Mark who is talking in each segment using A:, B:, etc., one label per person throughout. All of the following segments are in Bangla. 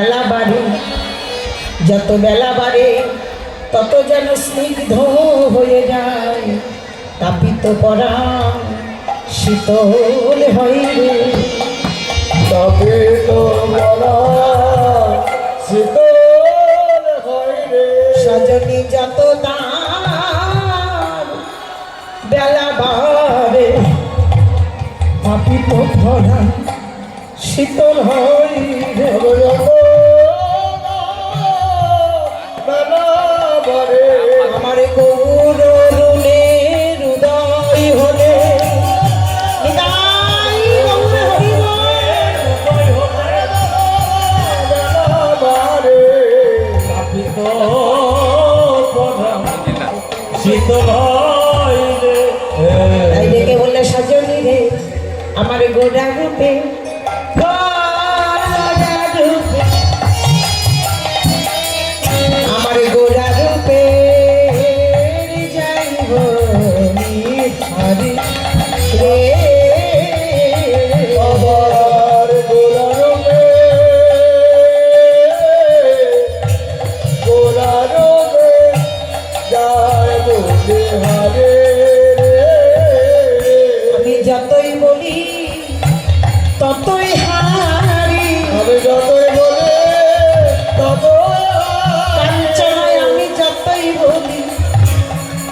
A: বেলা বাড়ে, যত বেলা বাড়ে তত যেন স্নিগ্ধ হয়ে যায়, তাপিত পরাণ শীতল হয় রে,
B: তাপিত পরাণ শীতল হয় রে।
A: সজনী যত দান বেলা বাড়ে, তাপিত পরাণ শীতল হয় রে। আমার গৌর রুণের হৃদয় হলে তাই ডেকে বললে সজনী রে আমার গোড়া রূপে আমার গোড়া রূপে যাইব হরি রে,
B: আমার গোরা রূপে যায় বলে হারে।
A: আমি যতই বলি ততই হারি,
B: আমি যতই বলে ততই
A: কাঞ্চনায় আমি যতই বলি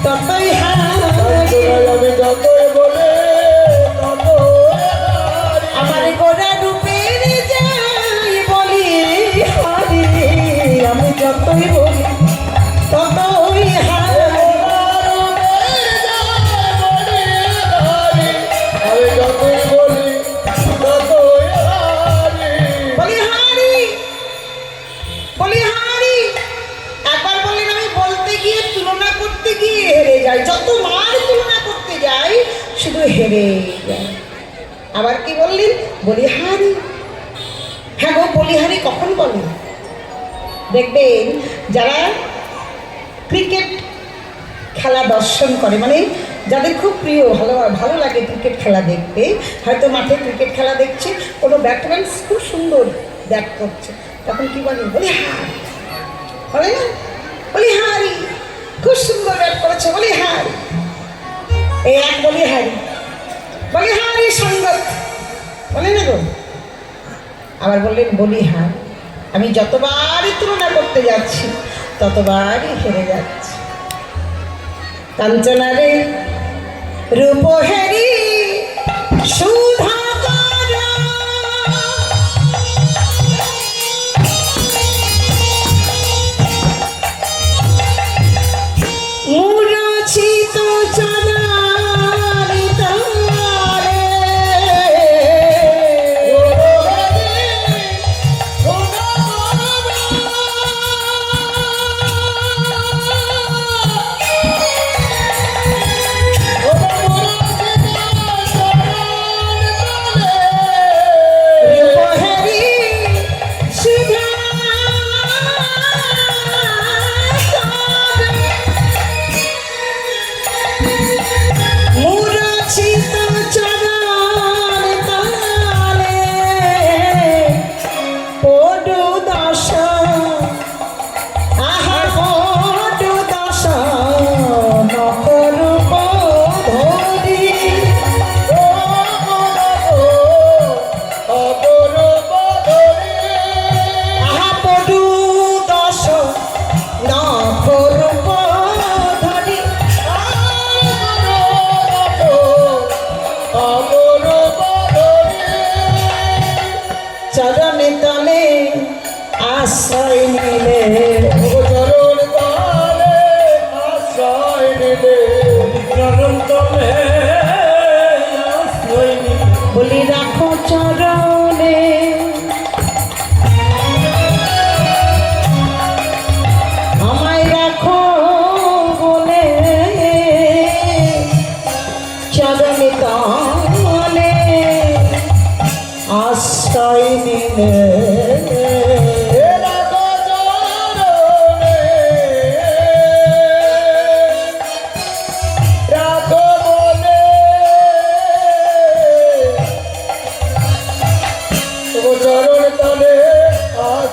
A: ততই হারি,
B: আমি যতই বলে ততই
A: আমার গোড়া রূপের যাই বলি হারি, আমি যতই বলি ততই হারি,
B: আমি যতই বলি ততই
A: বলি হারি, বলি হারি। একবার বললেন আমি বলতে গিয়ে তুলনা করতে গিয়ে হেরে যাই, যতবার তুলনা করতে যাই শুধু হেরে যাই। আবার কি বললেন? বলিহারি। হ্যাঁ গো, বলিহারি কখন বলে? দেখবেন যারা ক্রিকেট খেলা দর্শন করে, মানে যাদের খুব প্রিয়, ভালো লাগে ক্রিকেট খেলা দেখতে, হয়তো মাঠে ক্রিকেট খেলা দেখছে, কোনো ব্যাটম্যান খুব সুন্দর ব্যাট করছে, তখন কি বলে? বলিহারি বলে না, বলিহারি খুব সুন্দর ব্যাট করেছে, বলিহারি। এই এক বলিহারি, বলিহারি সঙ্গত বলে না গো। আবার বললেন বলিহার, আমি যতবারই তুলনা করতে যাচ্ছি ততবারই হেরে যাচ্ছি। কাঞ্চনারে রূপ হেরি সুধা মুরছিত চনারিত চরণে তলে আশ্রয় নিলে,
B: চরণ তলে আশ্রয় নিলে, চরণ তলে আশ্রয় নিলে,
A: বলি রাখো চরণে আমায় রাখো বলে, চরণে তলে আশ্রয় নিলে,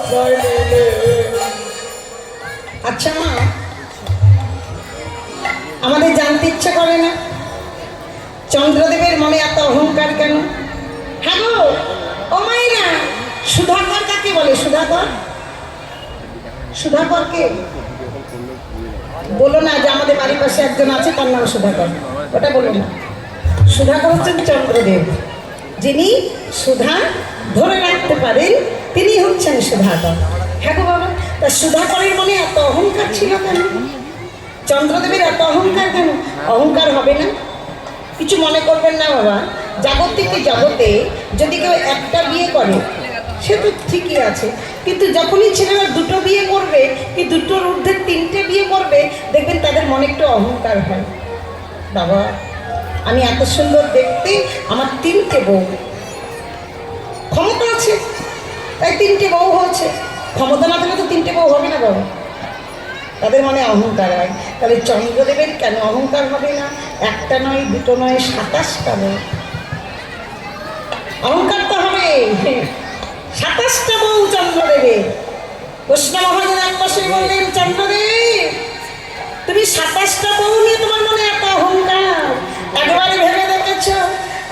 B: আশ্রয় নিলে।
A: আচ্ছা মা, আমাদের জানতে ইচ্ছা করে না চন্দ্রদেবের মনে এত অহংকার কেন? হ্যাঁ গো, ও মাইনা, সুধাকর কাকে বলে? সুধাকর, সুধাকরকে বলো না যে আমাদের বাড়ির পাশে একজন আছে তার নাম সুধাকর, ওটা বলো না। সুধাকর হচ্ছেন চন্দ্রদেব, যিনি সুধা ধরে রাখতে পারেন, তিনি হচ্ছেন সুধাকর। হ্যাঁ গো বাবা, তা সুধাকরের মনে এত অহংকার ছিল কেন? চন্দ্রদেবের এত অহংকার কেন? অহংকার হবে না, কিছু মনে করবেন না বাবা। জাগতিক জগতে যদি কেউ একটা বিয়ে করে সে তো ঠিকই আছে, কিন্তু যখনই ছেলেরা দুটো বিয়ে করবে কি দুটোর ঊর্ধ্বে তিনটে বিয়ে করবে, দেখবেন তাদের মনে একটু অহংকার হয়। বাবা, আমি এত সুন্দর দেখতে, আমার তিনটে বউ, ক্ষমতা আছে তাই তিনটে বউ হচ্ছে, ক্ষমতা না থাকলে তো তিনটে বউ হবে না বাবা। তাদের মনে অহংকার হয়। তাহলে চন্দ্রদেবের কেন অহংকার হবে না? একটা নয়, দুটো নয়, 27টা বউ। অহংকার তো হবে, 27টা বউ চন্দ্রদেবের। কৃষ্ণ মহাজন এক পাশে বললেন, চন্দ্রদেব তুমি 27টা বউ নিয়ে তোমার মনে এত অহংকার, একবারে ভেবে দেখেছ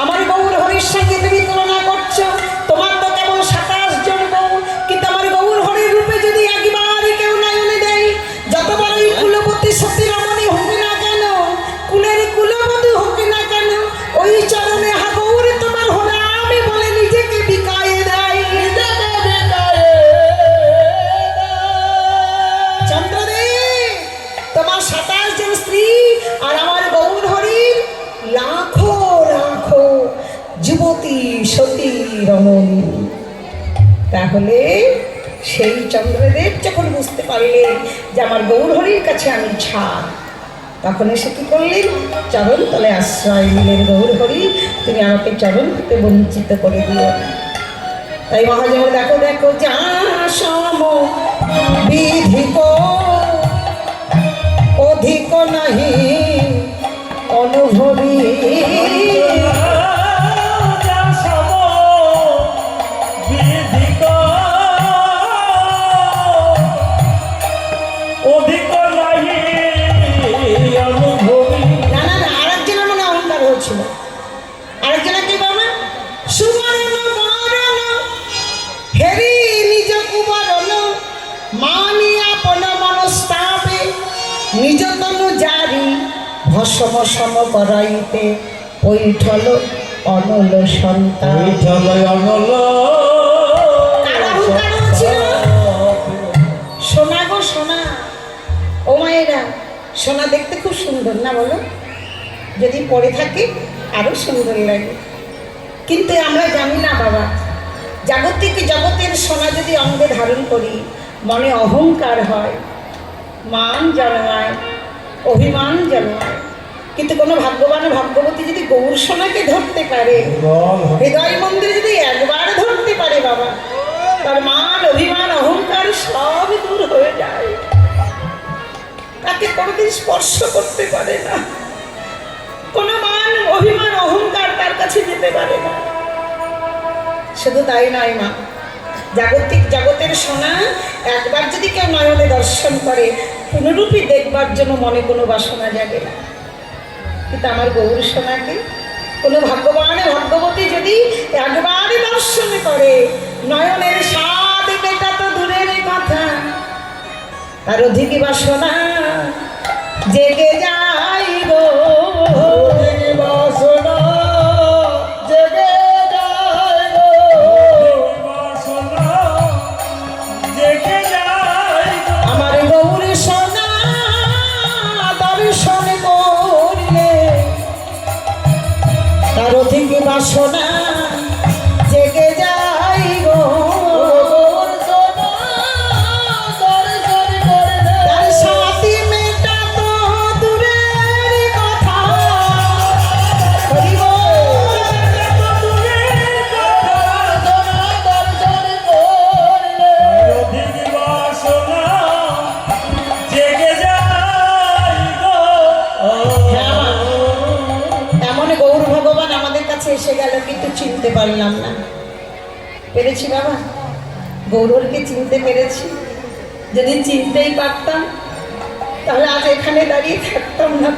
A: আমার গৌর হরির সঙ্গে তুমি তুলনা করছো? তোমার তো কেমন 27 জন বউ, কিন্তু আমার গৌর হরির রূপে যদি একবার কেউ নয়নে দেয়, যত বড়ই কুলবতী সতী রমণী হোক না কেন, কুলের কুলবধূ হোক না কেন, ওই চরণে হা গৌর তোমার হলো আমি বলে নিজেকে বিকায়ে দেয়। চন্দ্রদেব তোমার 27 জন স্ত্রী আর আমার গৌর হরির লাখো লাখো যুবতী সতী রমণী। তাহলে সেই চন্দ্রদেব যখন বুঝতে পারলেন যে আমার গৌর হরির কাছে আমি ছাড়, তখন এসে কি করলেন? চরণ তলে আশ্রয় নিলেন। গৌর হরি তুমি আমাকে চরণ থেকে বঞ্চিত করে দিও। তাই মহাজন দেখো দেখো, যা সম বিধিক অধিক নাহি অনুভবী, আরেকজনের কি বাবা? সুবর্ণ বরণ হেরি নিজ কুবরণ, মানিয়া পন মনস্তাপে নিজ তনু জারি ভস্ম সম করাইতে পৈঠল অনল সন্তান। সোনা গো সোনা, ও মায়েরা, সোনা দেখতে খুব সুন্দর না বলো? যদি পরে থাকে আরো সুন্দর লাগে, কিন্তু আমরা জানি না বাবা, জাগতিক জগতের সোনা যদি অঙ্গে ধারণ করি মনে অহংকার হয়, মান জন্মায়, অভিমান জন্মায়। কিন্তু কোনো ভাগ্যবান ভাগ্যবতী যদি গৌর সোনাকে ধরতে পারে, হৃদয় মন্দিরে যদি একবার ধরতে পারে বাবা, তার মান অভিমান অহংকার সব দূর হয়ে যায়, তাকে কোনোদিন স্পর্শ করতে পারে না, কোনো মান অভিমান অহংকার তার কাছে যেতে পারে না। শুধু তাই নয় মা, জাগতিক জগতের সোনা একবার যদি কেউ নয়নে দর্শন করে পুনরূপী দেখবার জন্য মনে কোনো বাসনা জাগে না। কিন্তু আমার গৌর সোনাকে কোনো ভাগ্যবান ভাগ্যবতী যদি একবারই দর্শন করে, নয়নের স্বাদ মেটা তো দূরের কথা, তার অধিক বাসনা জেগে যাই গো,
B: বাসনা জেগে যায় গো, বাসনা জেগে যায় গো।
A: আমার গৌর সোনা দর্শন করলে তার অধিক বাসনা জেগে যাই গো, তার সাথী মেটা তো দূরের কথা। হরি বল। এমন গৌর ভগবান আমাদের কাছে এসে গেল কিন্তু চিনতে পারলাম না, পেরেছি বাবা? গৌরকে চিনতে পেরেছি। যদি চিনতেই পারতাম তাহলে আজ এখানে দাঁড়িয়ে থাকতাম না।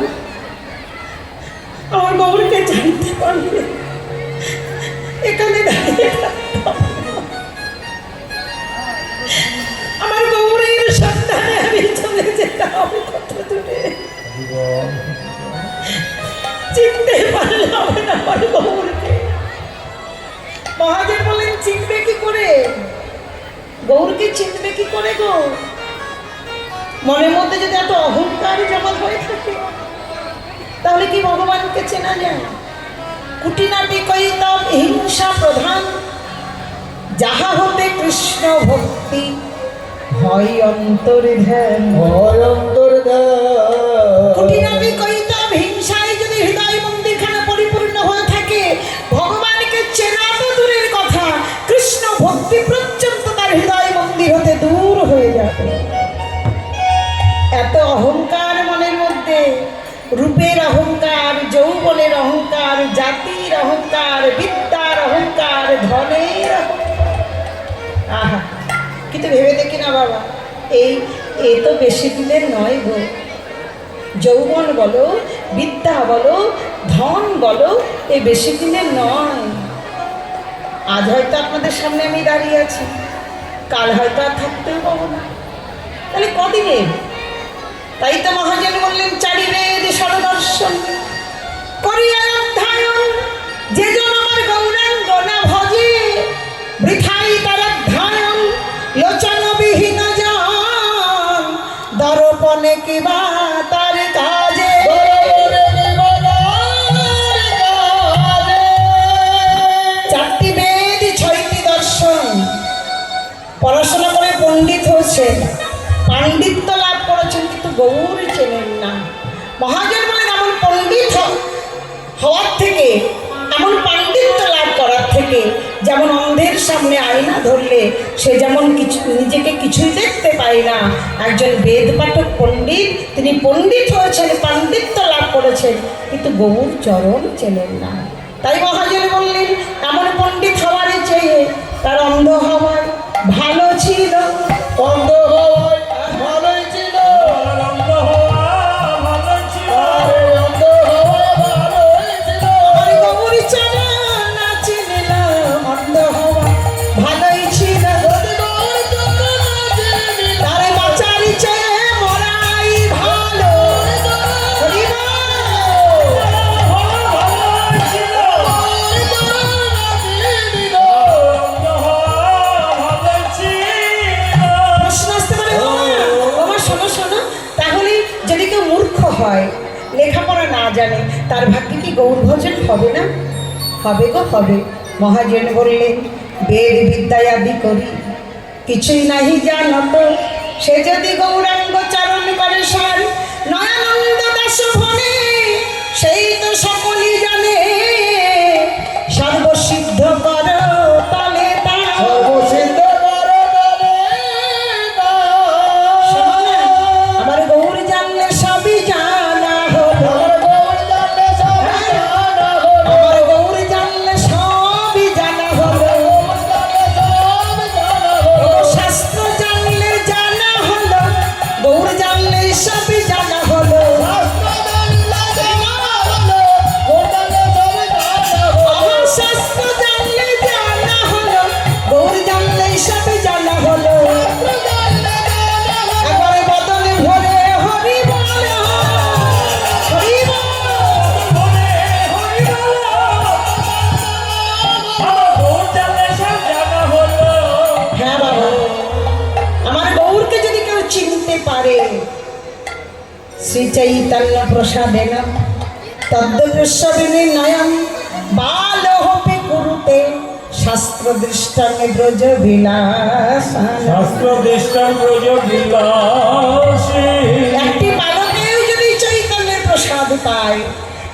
A: আমার গৌরকে জানতে পারলে এখানে দাঁড়িয়ে থাকতাম না। আমার গৌরের সন্তানে আমি চলে যেতাম কত দূরে। চিনতে পারলাম না আমার গৌরকে। মহাজন বলেন চিনবে কি করে? গৌরকে চিনবে কি করে গো? মনের মধ্যে যদি এত অহংকার জমা হয়ে থাকে তাহলে কি ভগবানকে চেনা যায়? কুটিনাটি কইতাম হিংসা প্রধান, যাহা হতে কৃষ্ণ ভক্তি হয় অন্তরে ধ্যান। কুটিনাটি কইতাম হিংসায় যদি হৃদয় মন্দিরখানা পরিপূর্ণ হয়ে থাকে, ভগবানকে চেনা তো দূরের কথা, কৃষ্ণ ভক্তি পর্যন্ত তার হৃদয় মন্দির হতে দূর হয়ে যাবে। এত অহংকার মনের মধ্যে, রূপের অহংকার, যৌবনের অহংকার, জাতির অহংকার, বিদ্যার অহংকার, ধনের অহংকার। আহা, কিন্তু ভেবে দেখি না বাবা, এ তো বেশি দিনের নয় গো। যৌবন বলো, বিদ্যা বলো, ধন বলো, এ বেশি দিনের নয়। আজ হয়তো আপনাদের সামনে আমি দাঁড়িয়ে আছি, কাল হয়তো আর থাকতেও পাবো না, তাহলে কদিনের? তাই তো মহাজন বললেন চারি বেদ সরদর্শন করিয়া অধ্যায়ন, যে জন আমার গৌরাঙ্গ না ভজে বৃথাই তার অধ্যায়ন। লোচনবিহীন জন দর্পণে কিবা তার কাজে। চারটি বেদ ছয়টি দর্শন পড়াশোনা করে পণ্ডিত হয়েছেন, পাণ্ডিত্য লাভ করেছেন, কিন্তু গৌর চেনেন না। মহাজন বলেন এমন পণ্ডিত হওয়ার থেকে, এমন পাণ্ডিত্য লাভ করার থেকে, যেমন অন্ধের সামনে আয়না ধরলে সে যেমন নিজেকে কিছুই দেখতে পায় না, একজন বেদ পাঠক পণ্ডিত, তিনি পণ্ডিত হয়েছেন, পাণ্ডিত্য লাভ করেছেন, কিন্তু গৌর চরণ চেনেন না। তাই মহাজন বললেন এমন পণ্ডিত হওয়ারই চেয়ে তার অন্ধ হওয়ার ভালো ছিল। অন্ধ হওয়ার ভালোই ছিল, অন্ধ হওয়া ভালো ছিল, অন্ধ হওয়া ভালোই ছিল। আমার গৌর চরণ না চিনলাম, অন্ধ হওয়া ভালোই ছিল। তারে বাঁচারি চেয়ে মরাই ভালো। যদি কেউ মূর্খ হয়, লেখাপড়া না জানে, তার ভাগ্যে কি গৌর ভজন হবে না? হবে গো, হবে। মহাজন বললেন বেদ বিদ্যায় আদি করি কিছুই নাহি জানত, সে যদি গৌরাঙ্গ চারণ করে সার নয়ানন্দ দাস ভনে, সেই তো সকলই জানে সর্বসিদ্ধ কর তলে তা। সর্বসিদ্ধ আমার গৌর জানলে সবই জানা হলো, আমার গৌর জানলে সবই জানা হলো, শাস্ত্র জানলে জানা হলো, গৌর জানলে সবই জানা হলো। শাস্ত্র জানলে জানা হলো, গৌর জানলে সবই জানা হলো। একবারে বদলে ভরে হরি বল, হরি বল, হরি বল। হ্যাঁ বাবা, আমার গৌরকে যদি কেউ চিনতে পারে, শ্রী চৈতন্য প্রসাদেন তদ্দৃশ্যবিনী নয়ন বালহপি কুরুতে শাস্ত্র দৃষ্টাং ব্রজ বিলাস।
B: শাস্ত্র দৃষ্টাং ব্রজ বিলাস।
A: একটি বালকেও যদি চৈতন্যের প্রসাদ পায়,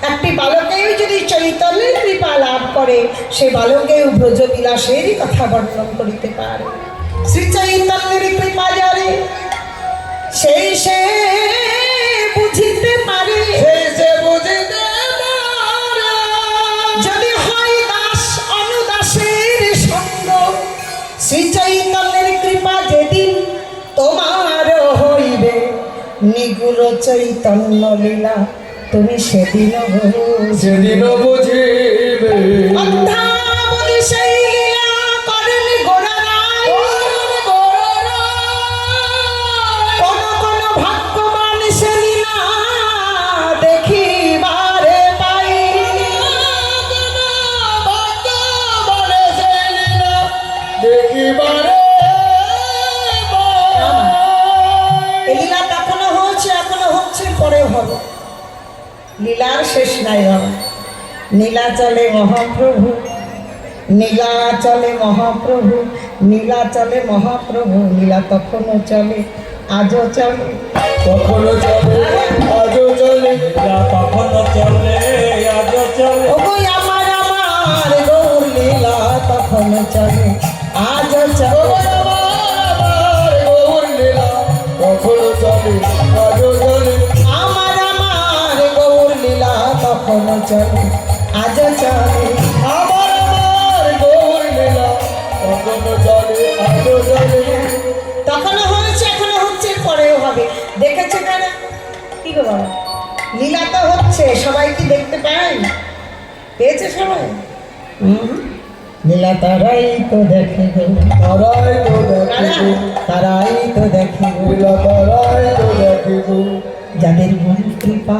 A: একটি বালকেও যদি চৈতন্যের কৃপা লাভ করে, সে বালকেও ব্রজবিলাসেরই কথা বর্ণন করিতে পারে। শ্রী চৈতন্যের কৃপা যারে, সেই সে বুঝিতে পারে, যদি হয় দাস অনুদাসের সঙ্গ, শ্রী চৈতন্যের নিগুড় চৈতন্য লীলা তুমি
C: সেদিন বুঝিবে
A: অন্ধা বলি সেই লীলা করেন গোড়ারাই। কোন কোন ভাগ্যবান সে লীলা দেখিবারে পাই।
C: দেখিবারে
A: এই লীলা এখনো হচ্ছে, এখনো হচ্ছে, পরেও হবে। লীলার শেষ নাই বাবা। নীলাচলে মহাপ্রভু, নীলাচলে মহাপ্রভু, নীলাচলে মহাপ্রভু। নীলা তখনও চলে, আজও চলে।
C: কখনো চলে আজও চলে
B: লীলা তখনও চলে আজও চলে।
A: ওগো আমার আমার গৌর লীলা তখনও চলে, আজও চলে।
C: আমার গৌর লীলা কখনো চলে আজও চলে
A: আমার আমার গৌর লীলা তখনও চলে, আজও চলে।
C: আমার গৌর লীলা কখনো চলে আজও চলে
A: তখনও হয়েছে, এখনো হচ্ছে, পরেও হবে। দেখেছে কারা? কি গো বাবা, লীলা তো হচ্ছে, সবাই কি দেখতে পায়? পেয়েছে সবাই? লীলা তারাই তো দেখে গো,
C: তারাই তো দেখিব
A: তারাই তো দেখে গো।
C: লীলা তারাই তো দেখিব
A: যাদের গুরু কৃপা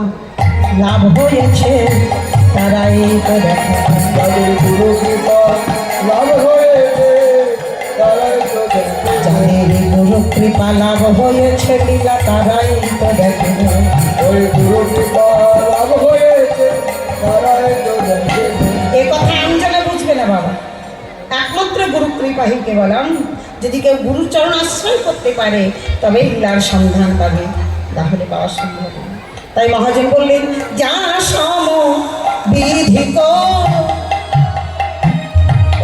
A: লাভ হয়েছে তারাই তো দেখে গো।
C: যাদের গুরু কৃপা লাভ হয়েছে তারাই তো দেখিব
A: যাদের গুরু কৃপা লাভ হয়েছে লীলা তারাই তো দেখে গো।
C: ওই গুরু কৃপা লাভ হয়েছে তারাই তো দেখিব
A: এ কথা আমজনে বুঝবে না বাবা। একমাত্র গুরু কৃপাহীকে বললাম, যদি কেউ গুরুচরণ আশ্রয় করতে পারে তবে লীলার সন্ধান পাবে, তাহলে পাওয়া সম্ভব না। তাই মহাজন বললেন, যা সম বিধিক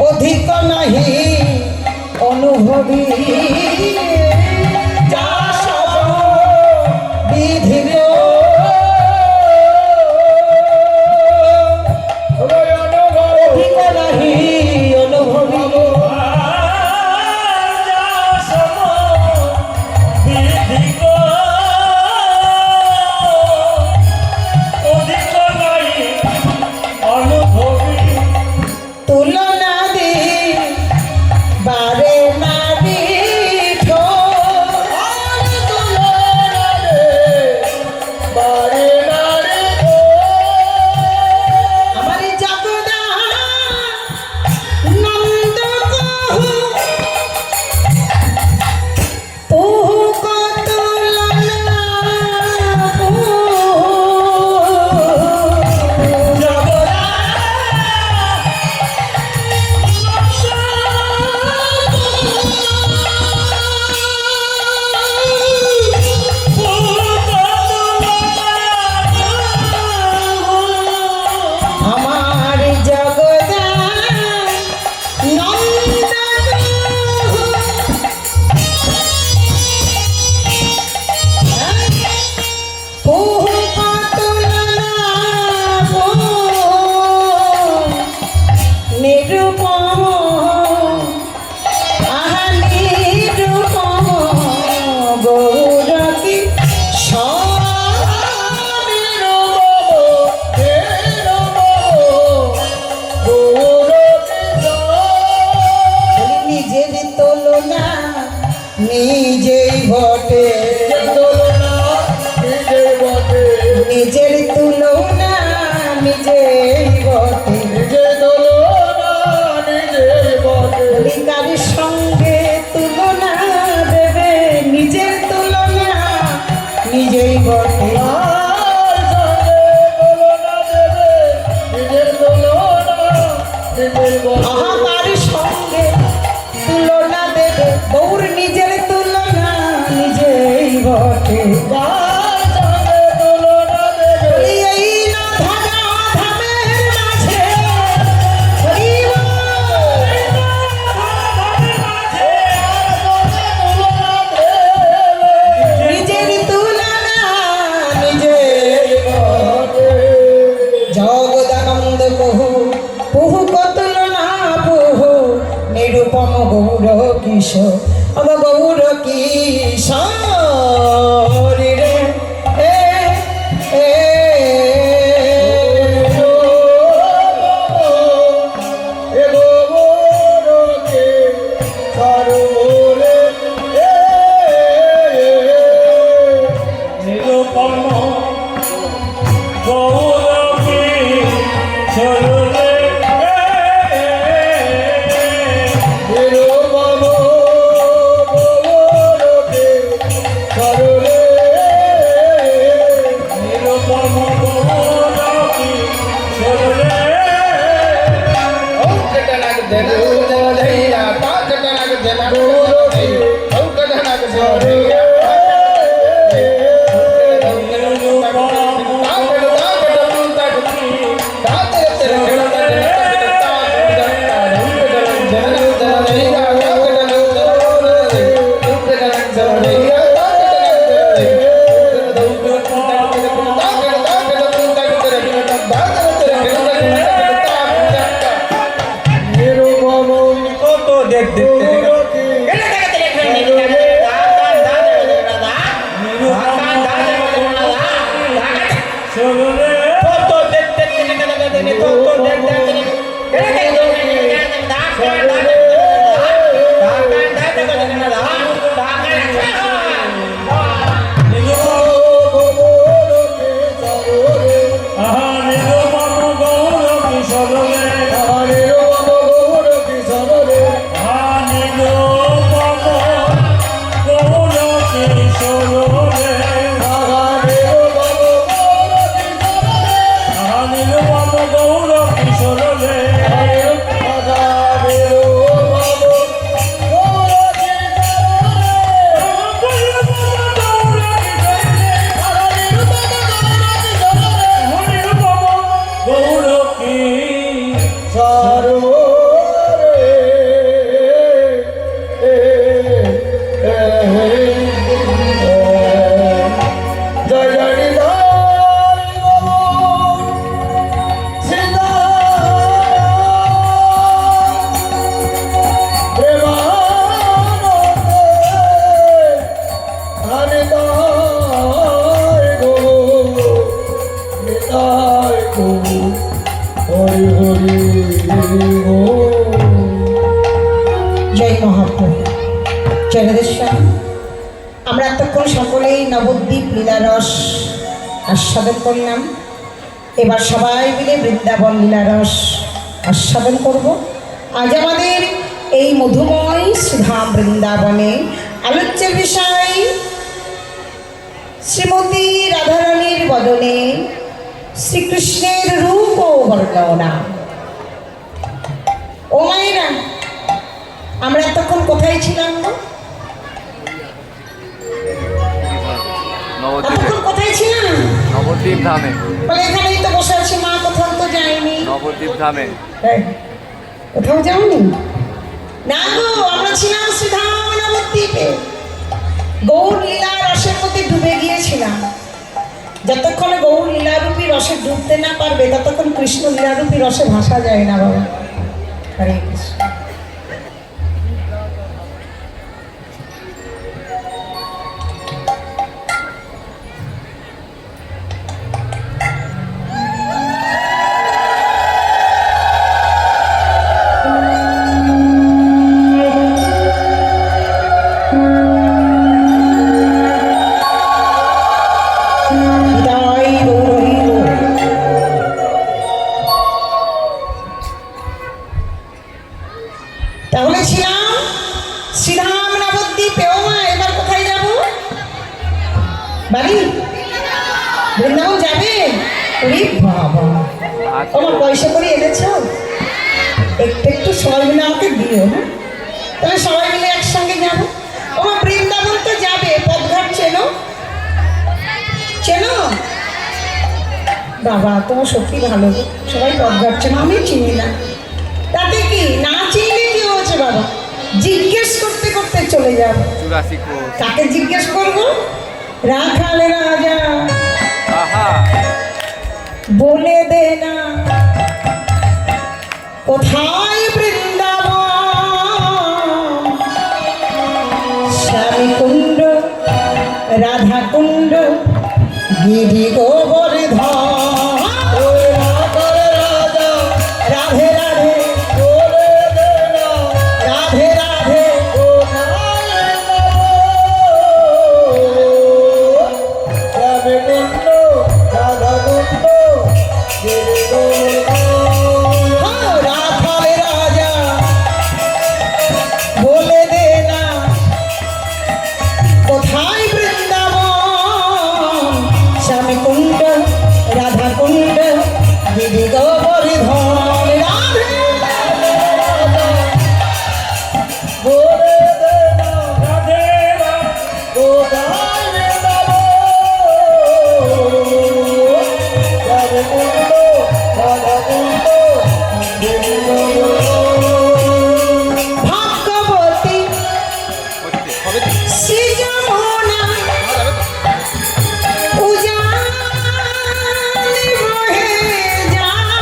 A: অধিক নাহি অনুভবী। যা সম বিধিক অধিক নাহি অনুভবী। তুলনা দি বারে নারী আমার জগদা নন্দ কহু তুহু কতুলনা আমার জগদা নন্দ পুহু কতুলনা নিরূপম আহা নিরূপম গৌরকি নিজের তুলনা নিজেই বটে, নিজের তুলনা নিজেই বটে। কার সঙ্গে তুলনা দেবে, নিজের তুলনা নিজেই বটে। আমার সঙ্গে তুলনা দেবে, গৌর নিজের তুলনা নিজেই আমরা এতক্ষণ সকলেই নবদ্বীপ লীলারস আস্বাদন করলাম। এবার সবাই মিলে বৃন্দাবন লীলারস আস্বাদন করব। আজ আমাদের এই মধুময় সুধাম বৃন্দাবনে আলোচ্যের বিষয় শ্রীমতী রাধারানীর বদনে শ্রীকৃষ্ণের রূপ ও বর্ণনা। ও মায়েরা, আমরা এতক্ষণ কোথায় ছিলাম গো? এতক্ষণ কোথায় ছিলাম?
D: নবদ্বীপ ধামে।
A: বলে এখানেই তো বসে আছি মা, কোথাও তো যাইনি।
D: নবদ্বীপ ধামে।
A: কোথাও যাওনি? না গো, আমরা ছিলাম শ্রীধাম নবদ্বীপে। গৌর লীলা রসের মধ্যে ডুবে গিয়েছিলাম। যতক্ষণ গৌর লীলারূপী রসে ডুবতে না পারবে ততক্ষণ কৃষ্ণ লীলারূপী রসে ভাসা যায় না বাবা। হরে কৃষ্ণ। তাহলে ছিলাম শ্রীধাম নবদ্বীপে। ও মা, এবার কোথায় যাব? বাড়ি বৃন্দাবন যাবে? ওরে বাবা, তোমার পয়সা করে এনেছ? একটু একটু সবাই মিলে আমাকে দিও। হ্যাঁ, তাহলে সবাই মিলে একসঙ্গে যাবো। আমার বৃন্দাবন তো যাবে, পথঘাট চেনো? চেনো বাবা? তোমার সত্যি ভালো, সবাই পথঘাট চেনো, আমি চিনি না। তাতে কি, না চিনলে কি হচ্ছে বাবা? জিজ্ঞেস করতে করতে চলে যাবো। কাকে জিজ্ঞেস করবো? রাখাল রাজা বলে দে না কোথায় বৃন্দাবন, স্বামী কুণ্ড রাধা কুণ্ড গিরি গোবর্ধন। রাধে রাধে রাধে রাধে রাখাল রাজা বলে দে না কোথায় বৃন্দাবন, স্বামী কুণ্ড রাধা কুণ্ড গিরি গোবর্ধন। রাধে বলে দে না
B: রাধে
A: কোথায় বৃন্দাবন, স্বামী কুণ্ড রাধা কুণ্ড গিরি গোবর্ধন। ভাগ্যবতী শ্রী যমুনা উজানি বহে যায়,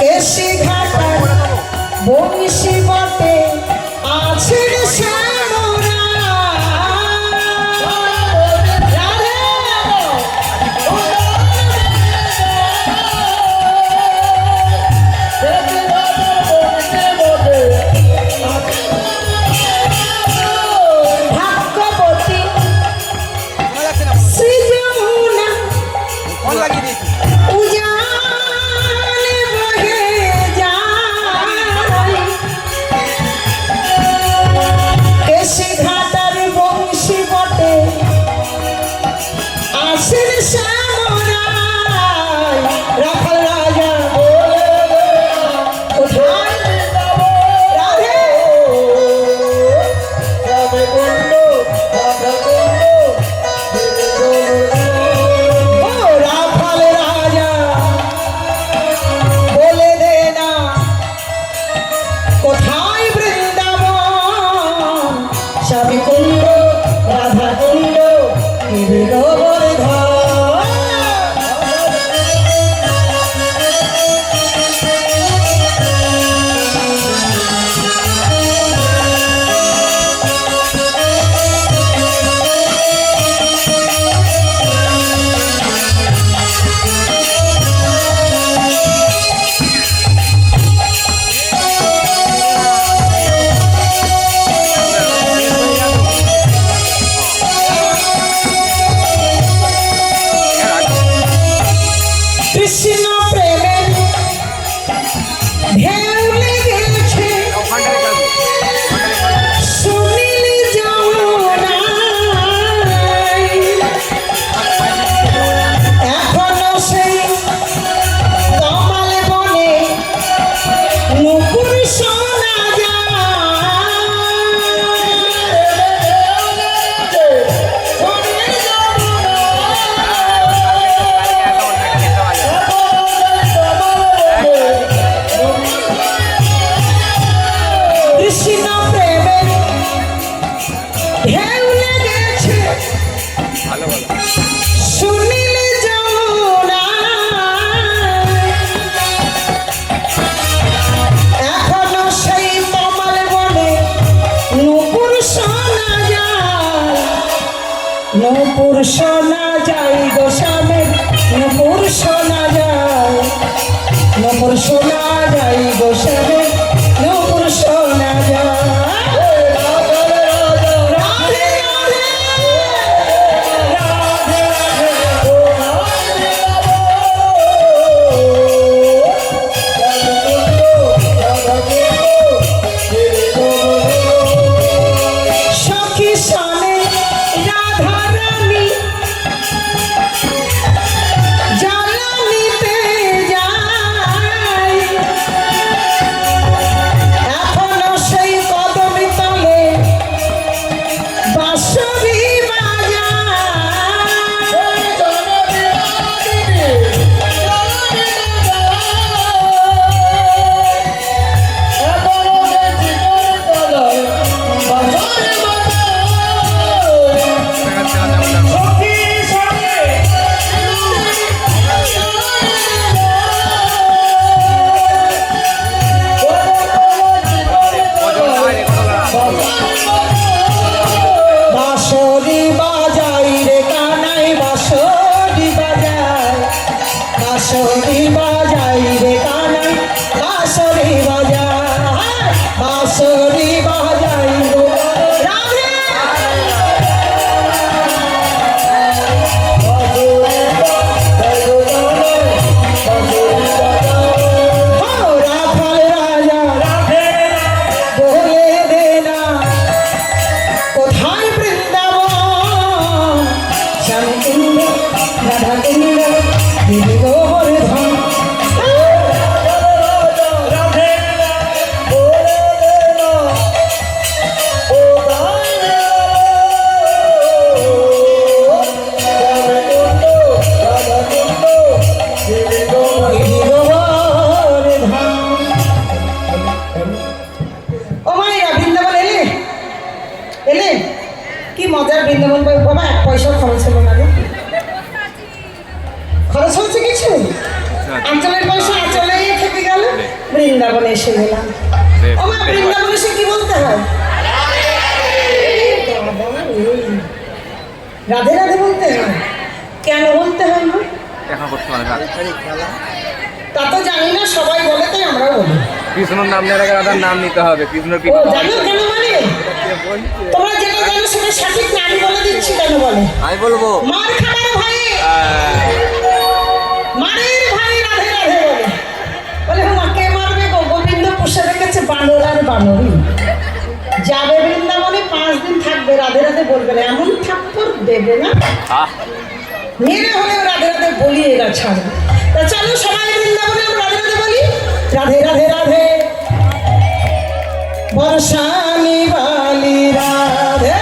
A: কেশি ঘাটার বংশী বটে আছেন শ্যামরা। রাধে ভাগ্যবতী শ্রী যমুনা উজানি বহে যায়, কেশি ঘাটার বংশী বটে আসেন শ্যামরায়। রাখাল রাজা কোথায়? রাধে ও রাখাল রাজা বলে দে না কোথায় বৃন্দাবন, স্বামী কুণ্ড রাধা কুণ্ড গিরি গোবর্ধন। শোনা যায় গো শ্যামের নূপুর শোনা যায়, নূপুর শোনা যায় গো শ্যামের নূপুর শোনা যায়। রাধে রাধে সখী সনে রাধা রানী জ্বালানিতে যায়, এখনো সেই কদম তলে বাঁশরি
B: সখী সনে
A: বাঁশরি বাজাই রে কানাই বাঁশরি বাজাই, বাঁশরি বাজাই রে কানাই বাঁশরি বাজাই, বাঁশরি বাজাই রে রাধে ও রাখাল রাজা
B: রাধে
A: বলে দে না কোথায় বৃন্দাবন, শ্যামকুণ্ড রাধাকুণ্ড দিদি গোবর্ধন।
B: রাধে
A: দিদি গোবর্ধন। ও মায়েরা বৃন্দাবন এলে এলে, কি মজার বৃন্দাবন বাবা, এক পয়সা খরচ হলো না গো। খরচ হচ্ছে কিছু, আঞ্চলের পয়সা আঞ্চলেই থেকে গেল, বৃন্দাবনে এসে গেলাম। ও মা, বৃন্দাবনে এসে কি বলতে হয়? রাধে রাধে বলতে হয়। কেন বলতে হয় না
D: দেখা করতে পারে না।
A: তা তো জানি না, সবাই বলে তাই আমরাও বলি।
D: কৃষ্ণর নাম নেওয়ার আগে রাধার নাম নিতে হবে। কৃষ্ণর
A: ও জানো কেন মানে? তোমরা যেটা জানো সেটা সঠিক না, আমি বলে দিচ্ছি কেন বলে।
D: আমি বলবো
A: মার খাবার ভয়ে, মারের ভাই রাধে রাধে বলে। বলে হুমা কে মারবে গো? গোবিন্দ পুষে রেখেছে বানর আর বানরই। যাবে বৃন্দাবনে 5 দিন থাকবে, রাধে রাধে বলবে না, এমন থাপ্পড় দেবে না, মেরে হলেও রাধে রাধে বলি এরা ছাড়বে। তা চলো সবাই বৃন্দাবনে আমরা রাধে রাধে বলি। রাধে রাধে রাধে বর্ষানি বালি রাধে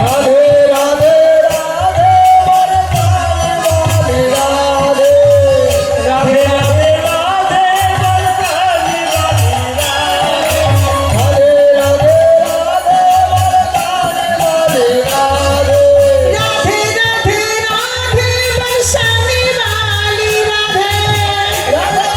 C: রাধে রাধে রাধে বরদানি রাধে
B: রাধে রাধে রাধে
C: রাধে রাধে রাধে বরদানি রাধে
A: রাধে রাধে রাধে বর্ষানি বালি রাধে রাধে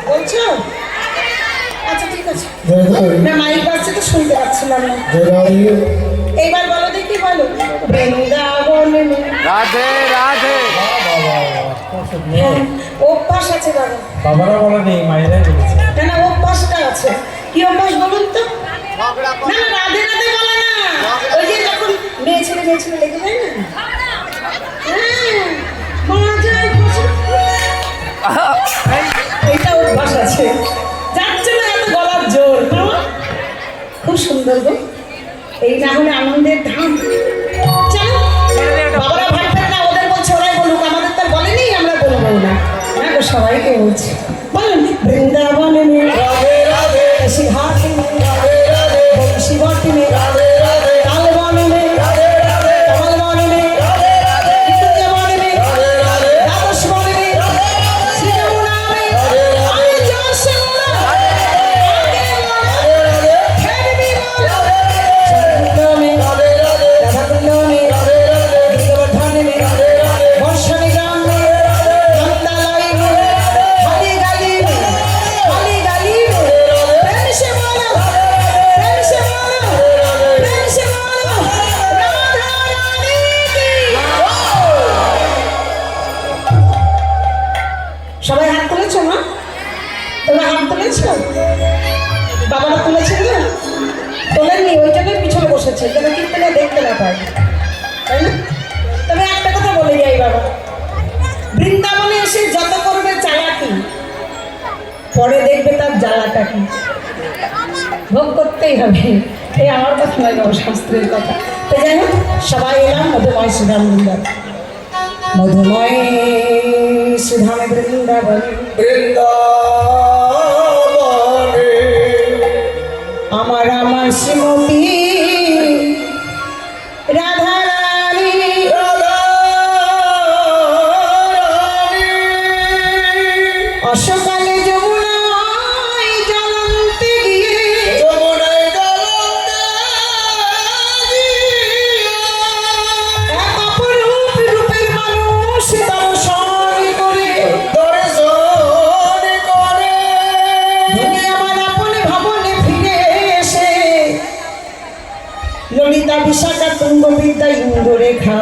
A: বলছো? আচ্ছা ঠিক আছে। না মাইক বাজছে তো শুনতে পাচ্ছিলাম না। এইবার বলো দেখি, বলো বৃন্দাবন মে।
D: রাধে রাধে।
A: হ্যাঁ, অভ্যাস আছে বাবা।
B: বাবারা বলে নেই, মায়েরাই বলেছে।
A: না না, অভ্যাসটা আছে। কি অভ্যাস বলুন তো? না না, রাধে রাধে বলে না, ওই যে যখন মেয়ে ছেলে লেগে যায় না, হ্যাঁ, মজায় খুশি। এইটা অভ্যাস আছে, যাচ্ছে না এত গলার জোর, হ্যাঁ? খুব সুন্দর গো, এই না হলে আনন্দের ধাম। চলো বাবারা ভাববেন না, ওদের বলছে ওরাই বলুক, আমাদের তো বলেনি, আমরা বলবো না। না গো, সবাইকে বলছি, বলুন বৃন্দাবনে
C: রাধে রাধে
A: সিংহাসনে
C: রাধে রাধে
A: শিবনে
C: রাধে রাধে
A: কালবনে
C: রাধে রাধে
A: কমলবনে
C: রাধে রাধে
A: কুঞ্জবনে
C: রাধে রাধে
A: দ্বাদশবনে শ্রীযমুনায় আমি যাচ্ছি না, আগে বলো, ফেরবি বলো, চন্দ্রমে রাধাকুণ্ডমে গিরিবর্ধনে বর্ষণে গ্রামে নন্দালয়ে হালি গালি প্রেম সে বলো, রাধা রানী কি। সবাই হাত তুলেছ না? তোমরা হাত তুলেছ? বাবারা তুলেছেন না? তোলেননি, ওই জন্যই পিছনে বসেছে, যেন কীর্তনে দেখতে না পায়, তাই না? তবে একটা কথা বলে যাই বাবা, বৃন্দাবনে এসে যত করবে চালাকি, পরে দেখবে তার জ্বালাটা কি, ভোগ করতেই হবে। এই আমার কথা নয় বাবা, শাস্ত্রের কথা। তো যাই হোক, সবাই এলাম মধুময় সুধাম বৃন্দাবন, মধুময় সুধাম বৃন্দাবন,
C: বৃন্দাবনে
A: আমার শ্রীমতী রাধা রানী
C: রাধা রানী
A: অশোকালে যমুনায় জ্বলন্তে গিয়ে
C: যমুনায় জলতে
A: এক অপরূপ রূপের মানুষ দর্শন করে
C: দর্শন করে
A: ধনী আমার আপন ভবনে ফিরে এসে ললিতা বিশাখা তুঙ্গ বিদ্যা ইন্দ্ররেখা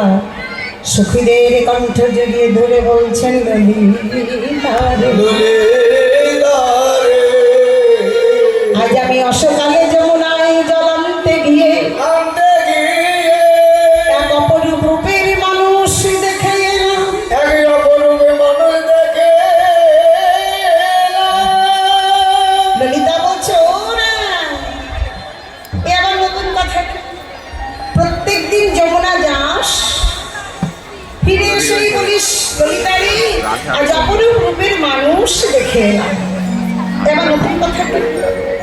A: সখীদের কণ্ঠ জড়িয়ে ধরে বলছেন ললিতা রে।
C: দুলিদারে
A: আজ আমি অশোকালে যমুনায় জলন্তে গিয়ে
C: আনতে গিয়ে
A: এক অপরূপ রূপের মানুষ দেখে এলাম।
C: এক অপরূপে মানুষ দেখে এলাম।
A: ললিতা বলছে ওরা এ আবার নতুন কথা, প্রত্যেক দিন যমুনা যাস, ফিরে এসেই বলিস ললিতারি আজ অপরূপ রূপের মানুষ দেখে এলাম, এবার নতুন কথা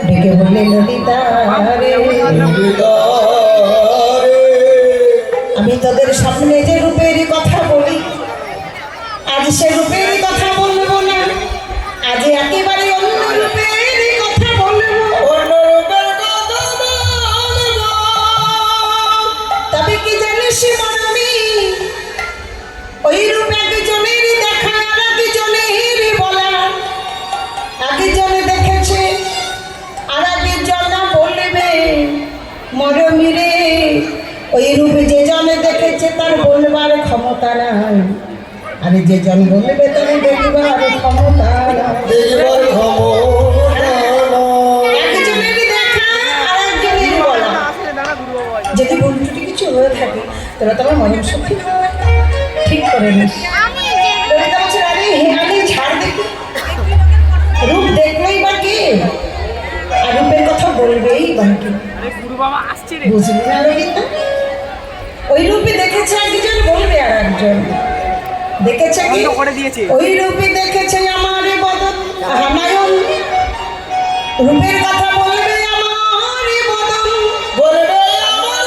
A: ডেকে বললে ললিতা রে,
C: দুলিদারে
A: আমি তোদের সামনে যে রূপের কথা বলি, আজ সে রূপের কথা বলবো না, আজ একেবারে অন্য রূপের কথা বলবো।
C: অন্য রূপের কথা বলবো।
A: তবে কি জানিস মরমি, ওই রূপ একজনের দেখা আর একজনের বলা, একজনে দেখেছে আর একজন বলবে মরমি রে, ওই রূপে যে জনে দেখেছে তার বলবার ক্ষমতা নাই, আর যে জন বলবে তার দেখবার ক্ষমতা নাই।
C: দেখবার ক্ষমতা নাই।
A: একজনের দেখা আর একজনের বলা, যদি ভুল ত্রুটি কিছু হয়ে থাকে তোরা তোমার মনের শক্তি ঠিক করে নিস। ললিতা বলছে, আরে হেঁয়ালি ছাড় দেখি, রূপ দেখলেই বা কে, আর রূপের কথা বলবেই বা কে, বুঝলি না ললিতা? ওই রূপে দেখেছে একজন বলবে আর একজন দেখেছে কি, ওই রূপে দেখেছে আমার বদন হামায়ন, রূপের কথা বলবে আমার বদন,
C: বলবে আমার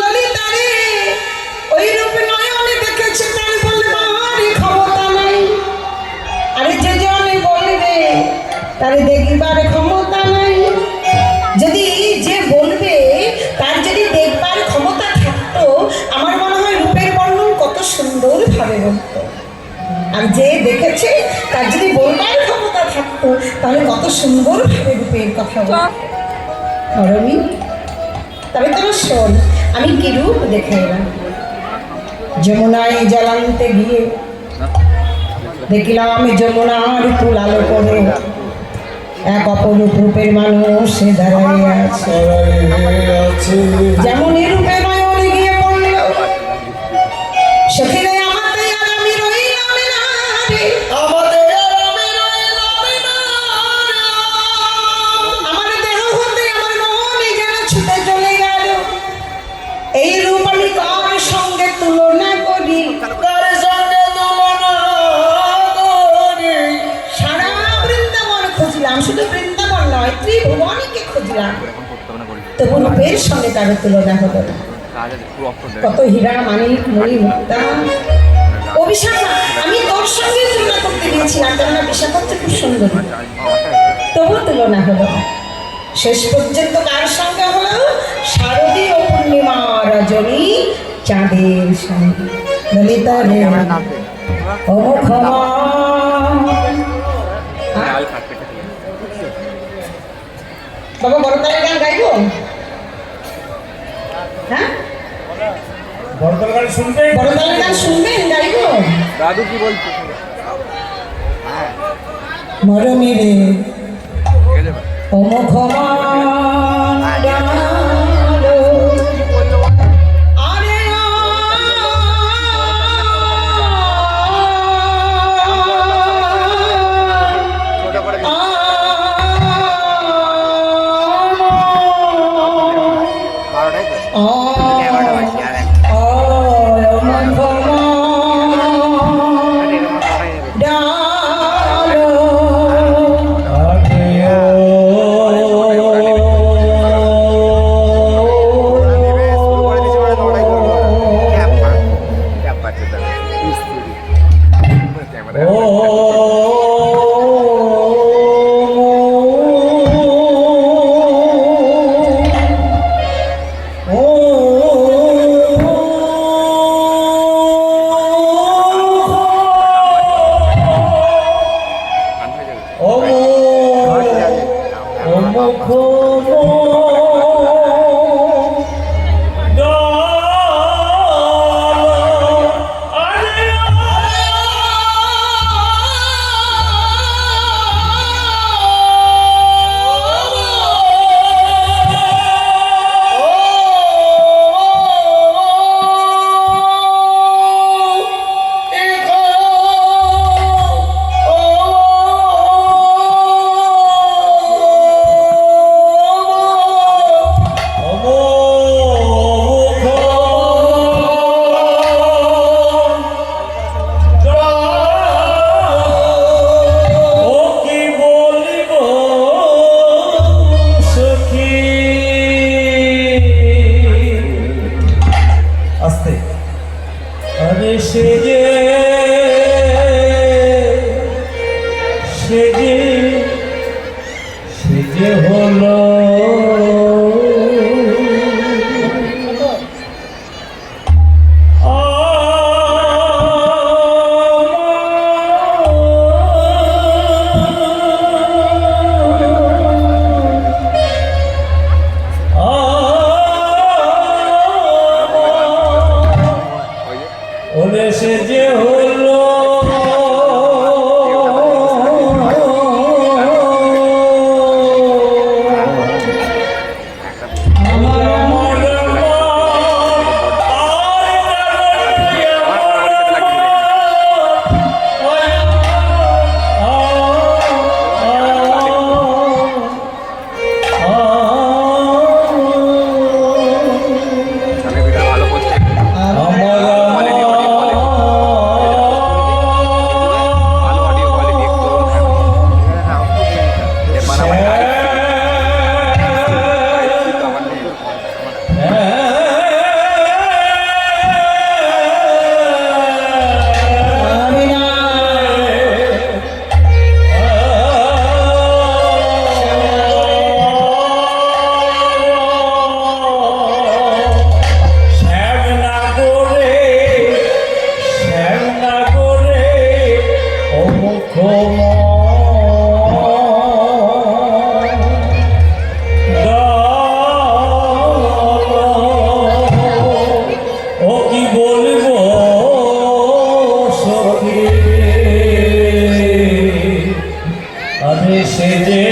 A: ললিতা রে, ওই রূপ নয়নে দেখেছে তার বলবার ক্ষমতা নাই, আরে যে জনে বলবে তার দেখবার ক্ষমতা নাই। যদি যে বলবে তার যদি দেখবার ক্ষমতা থাকতো, আমার মনে হয় রূপের বর্ণন কত সুন্দর ভাবে বলতো, আর যে দেখেছে তার যদি বলবার ক্ষমতা থাকতো তাহলে কত সুন্দর ভাবে রূপের কথা বলতো। ধরমি, তবে তোমার শোন আমি কি রূপ দেখে এলাম। যমুনায় জলান্তে গিয়ে দেখলাম যমুনার কুল আলো করে এক অপরূপ রূপের মানুষ সে দাঁড়াইয়া আছে।
C: আছে
A: যেমন এই রূপে নয়ন গিয়ে পড়ল, সখিরে আমাদের আর আমি রইলাম না রে,
C: আমাদের আমি রইলাম না রে।
A: আমার দেহ হতে আমার মনে যেন ছুটে চলে গেল। এই রূপ আমি কার সঙ্গে তুলনা করি,
C: কার সঙ্গে তুলনা করি?
A: সারা বৃন্দাবন খুঁজলাম, শুধু বৃন্দাবন নয় ত্রিভুবনকে খুঁজলাম,
D: এখন করতে হবে না করি
A: তবু রূপের সঙ্গে কারো তুলনা হলো না।
D: কাজে পুরো অক্ষর দেবে
A: কত হীরা মানিক মণি মুক্তা ও বিশাখা আমি তোর সঙ্গে তুলনা করতে গিয়েছিলাম, কেননা বিশাখা হচ্ছে খুব সুন্দর, তবু তুলনা হলো না। শেষ পর্যন্ত কার সঙ্গে হলো? শারদীয় পূর্ণিমা রজনী চাঁদের সঙ্গে। ললিতা রে ও ক্ষমা
D: লাল কার্পেটটা দিয়ে
A: বাবা বড়তালের গান গাইবো? হ্যাঁ
B: বর্তমান গান শুনবে
A: বড়তালের গান শুনবেন? গাইবো?
D: দাদু কি বলছে
A: মরমী রে
D: ঠিক আছে ভাই?
A: অমুখমান আরে
D: ছোট করে বারোটাই তো এগারোটা বাজছে আর এক
B: সেজে হলো ওরে সেজে হলো
D: ভালো করছে ভালো অডিও কোয়ালিটি একটু বানাবাই তো আমার নেই
B: ও কি বলবো সখী আমি সেজে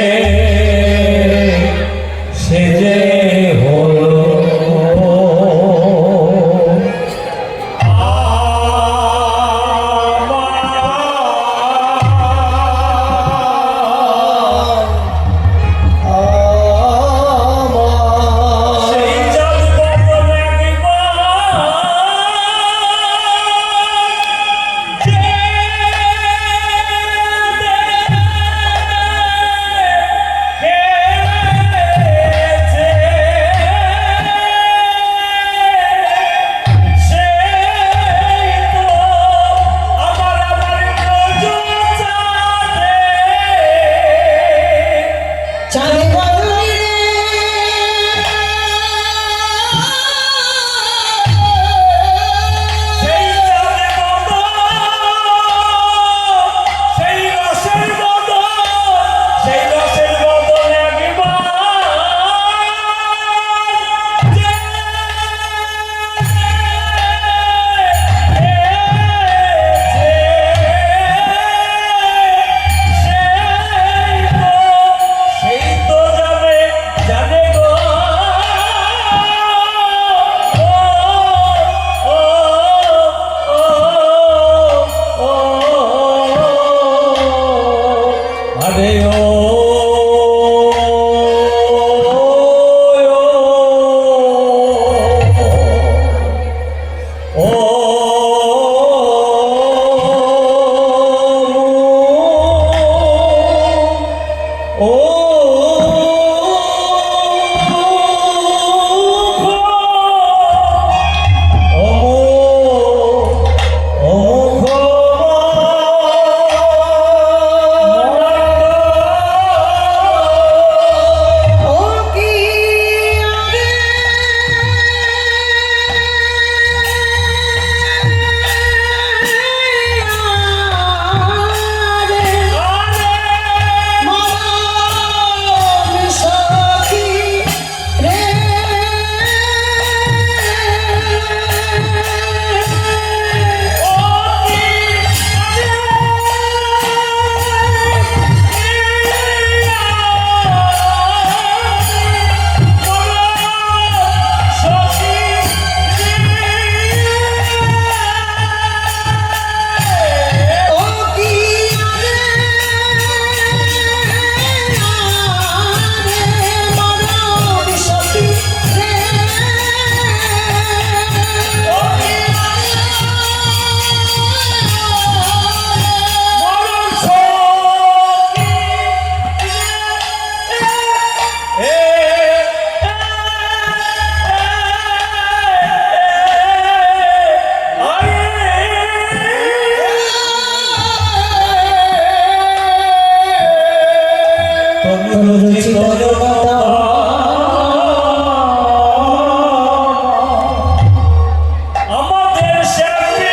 A: রচিত জনতা
B: আমাদের সাথে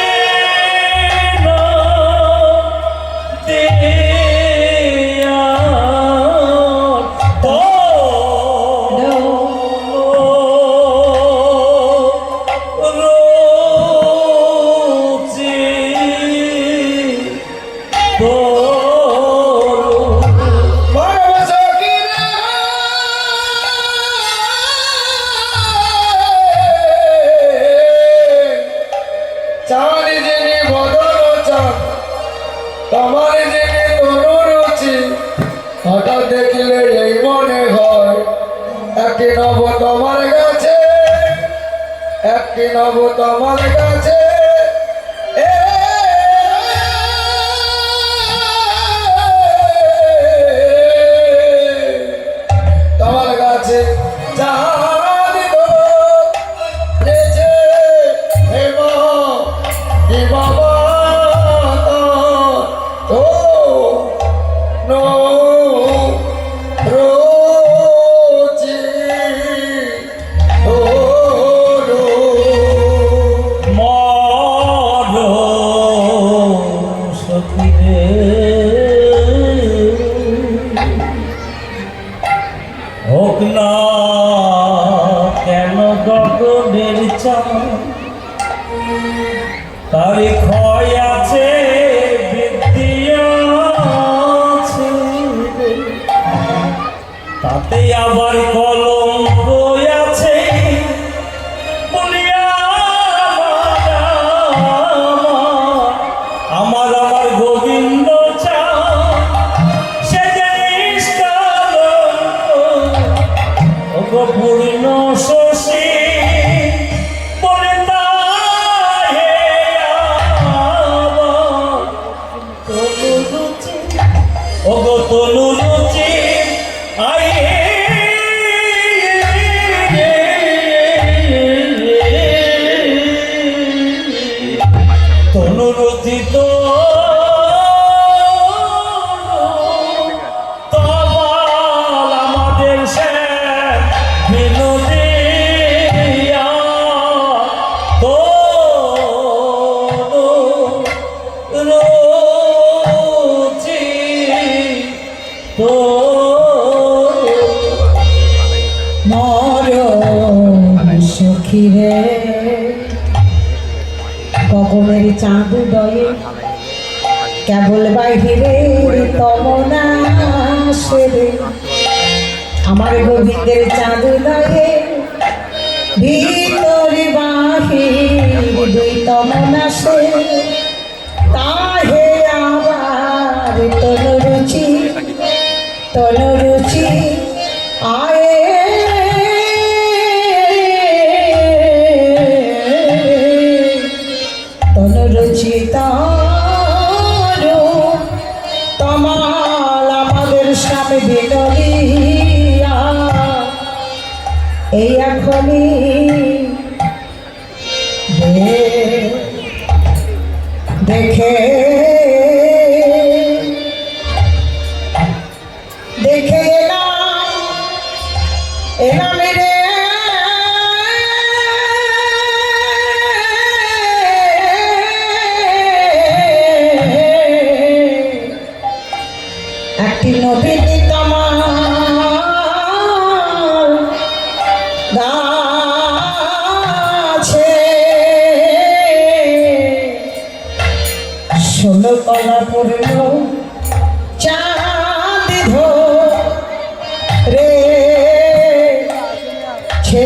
C: চাঁদ যিনি বদন চাঁদ তোমার যিনি তনু রুচি হঠাৎ দেখলে এই মনে হয় একটি নব তোমার কাছে একটি নব তোমার কাছে তোমার কাছে চাঁদ বাবা তো নো রোজি ও রো
B: মর সখিরে হোক না কেন গগনের চাঁদ তারি ক্ষয় আছে বৃদ্ধি আছে তাতে আবার কলঙ্ক আছে বলিয়া আমার আমার গোবিন্দ চাঁদ সে যে নিষ্কলঙ্ক পূর্ণ শশী বলে ওগো তনু রুচি আয়ে তনু রুচি তো তমাল আমাদের সে বিনোদিয়া তো রুচি তো
A: মর সখী রে গগনের চাঁদ উদয়ে কেবল বাহিরে তমনা সেরে আমার গোবিন্দের চাঁদ উদয়ে ভিতরে বাহির দুই তমনা সে তাহে আবার তনুরুচি আয়ে তনুরুচি তারু তমাল আমাদের স্বামী বিনোদিয়া এই এখনই দেখে দেখে এলাম রে একটি নবীন তামাল গাছে ষোলো তলা পড়ল চাঁদ ধরে ছে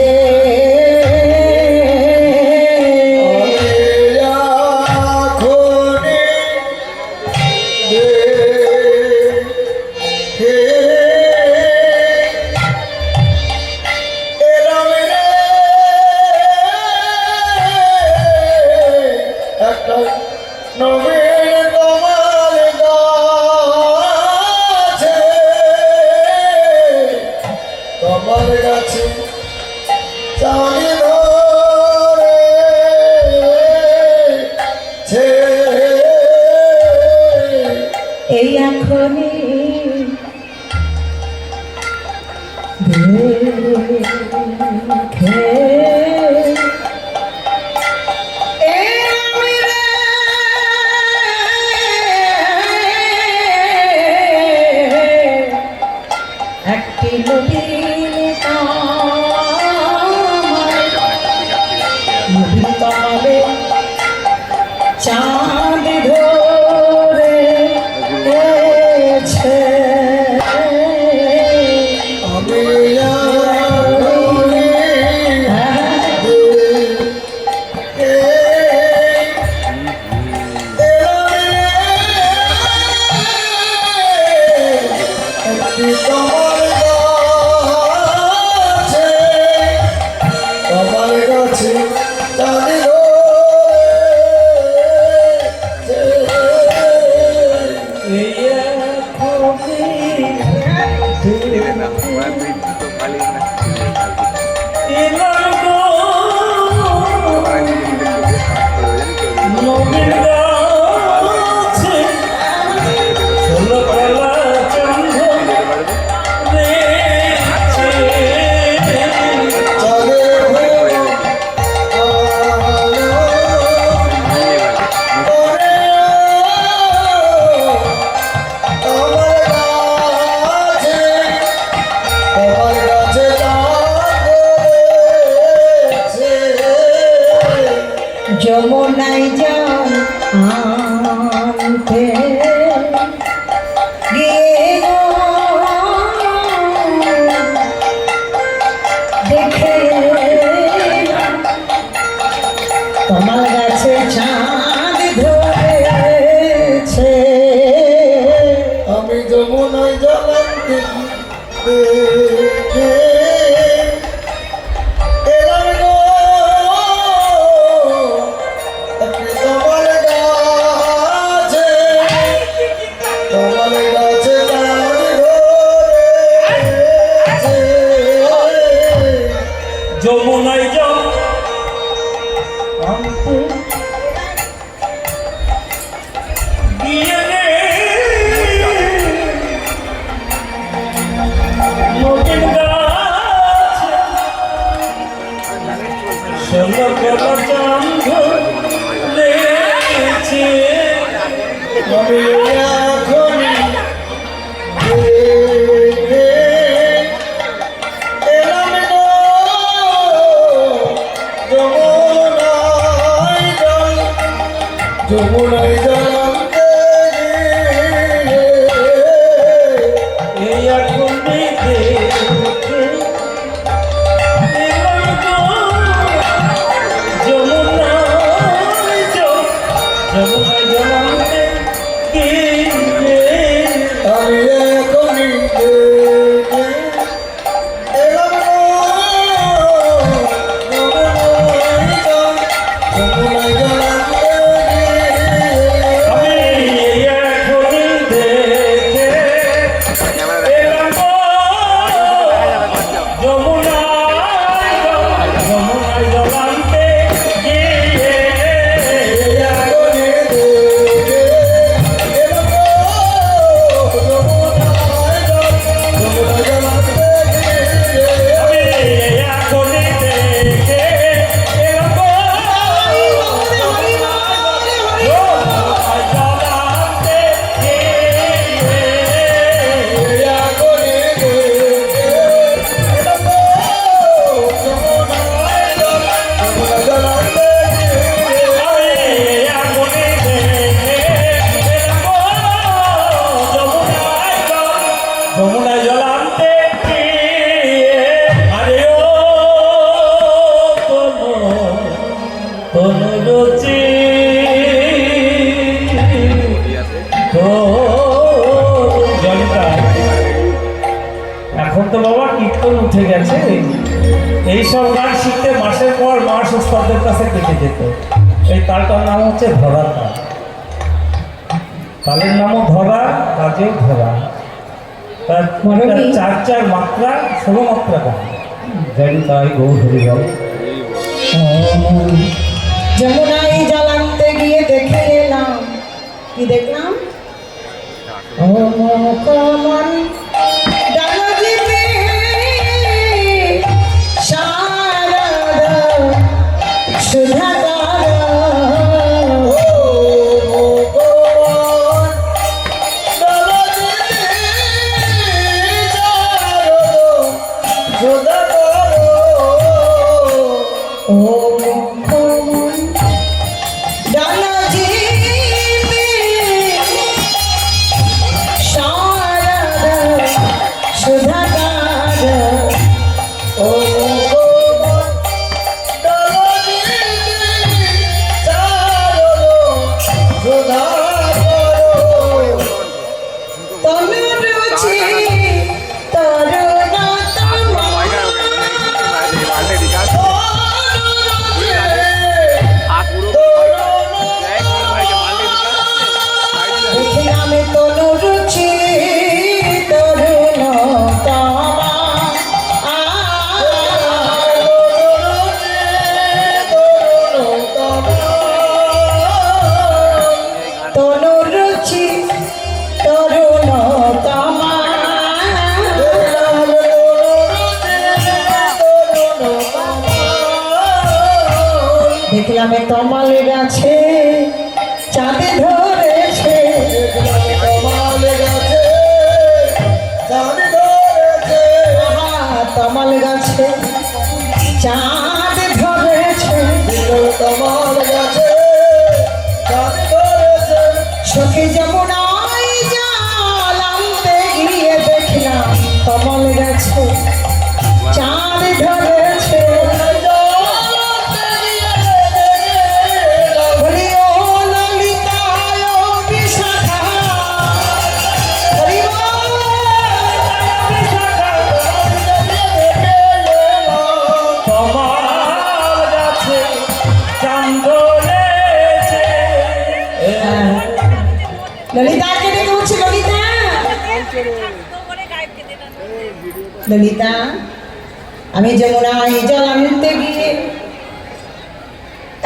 C: নবীন তোমার গাছে তোমার গাছে চাঁদ ধরেছে
A: এই এখনই
C: যমুনায় জ্বলন্তে দেখে এলাম গো একটি কমল গাছে, কমল গাছে দাঁড় ধরেছে।
B: যমুনায় জল আনতে গিয়ে রে নদীর গাছে ষোলকলা চাঁদ ধরেছে।
C: আমি এখনই দেখে এলাম গো যমুনায় জল, যমুনায় জ্বলন্তে
B: এই এখন দেখে এলাম গো যমুনায় জল, যমুনায় জলান্তে গিয়ে
C: আমি এখনই দেখে এলাম গো যমুনায় জল, যমুনায় জ্বলন্তে
B: আমি এখনই দেখে এলাম গো যমুনায় জল, যমুনায় জলান্তে গিয়ে
C: এখনই দেখে এলাম গো যমুনায় জল, যমুনায় জ্বলন্তে
B: আমি এখনই দেখে এলাম গো যমুনায় জলান্তে গিয়ে যমুনায় জলান্তে আরে ও তনু রুচি জলটা এখন তো বাবা কীর্তন উঠে গেছে। এইসব গান শিখতে মাসের পর মাস ওস্তাদের কাছে কেটে যেত। এই তালটার নাম হচ্ছে ধরা তাল। তালের নামও ধরা, কাজেও ধরা। তার চার চার মাত্রা, 16 মাত্রা গান। গান তাই গৌর হরি বল।
A: যমুনায় জ্বালান্তে গিয়ে দেখে এলাম, কি দেখলাম? ও কমল ডালজিতে শারদ সুধাকর ও কমল ডালজিতে শারদ সুধাকর
C: ও
A: তনুরুচি তরুণতমা দেখলাম তনুরুচি তরুণতমা তনুরুচি তরুণতমা দেখলাম তমাল গাছে চাঁদে ধরেছে, তমাল গাছে চাঁদ ধরেছে, সখী যমুনায় জ্বালান্তে গিয়ে দেখলাম কমল গাছে চাঁদ ধরেছে। বলি ও ললিতায় ললিতা, আমি যমুনায় জল আনতে গিয়ে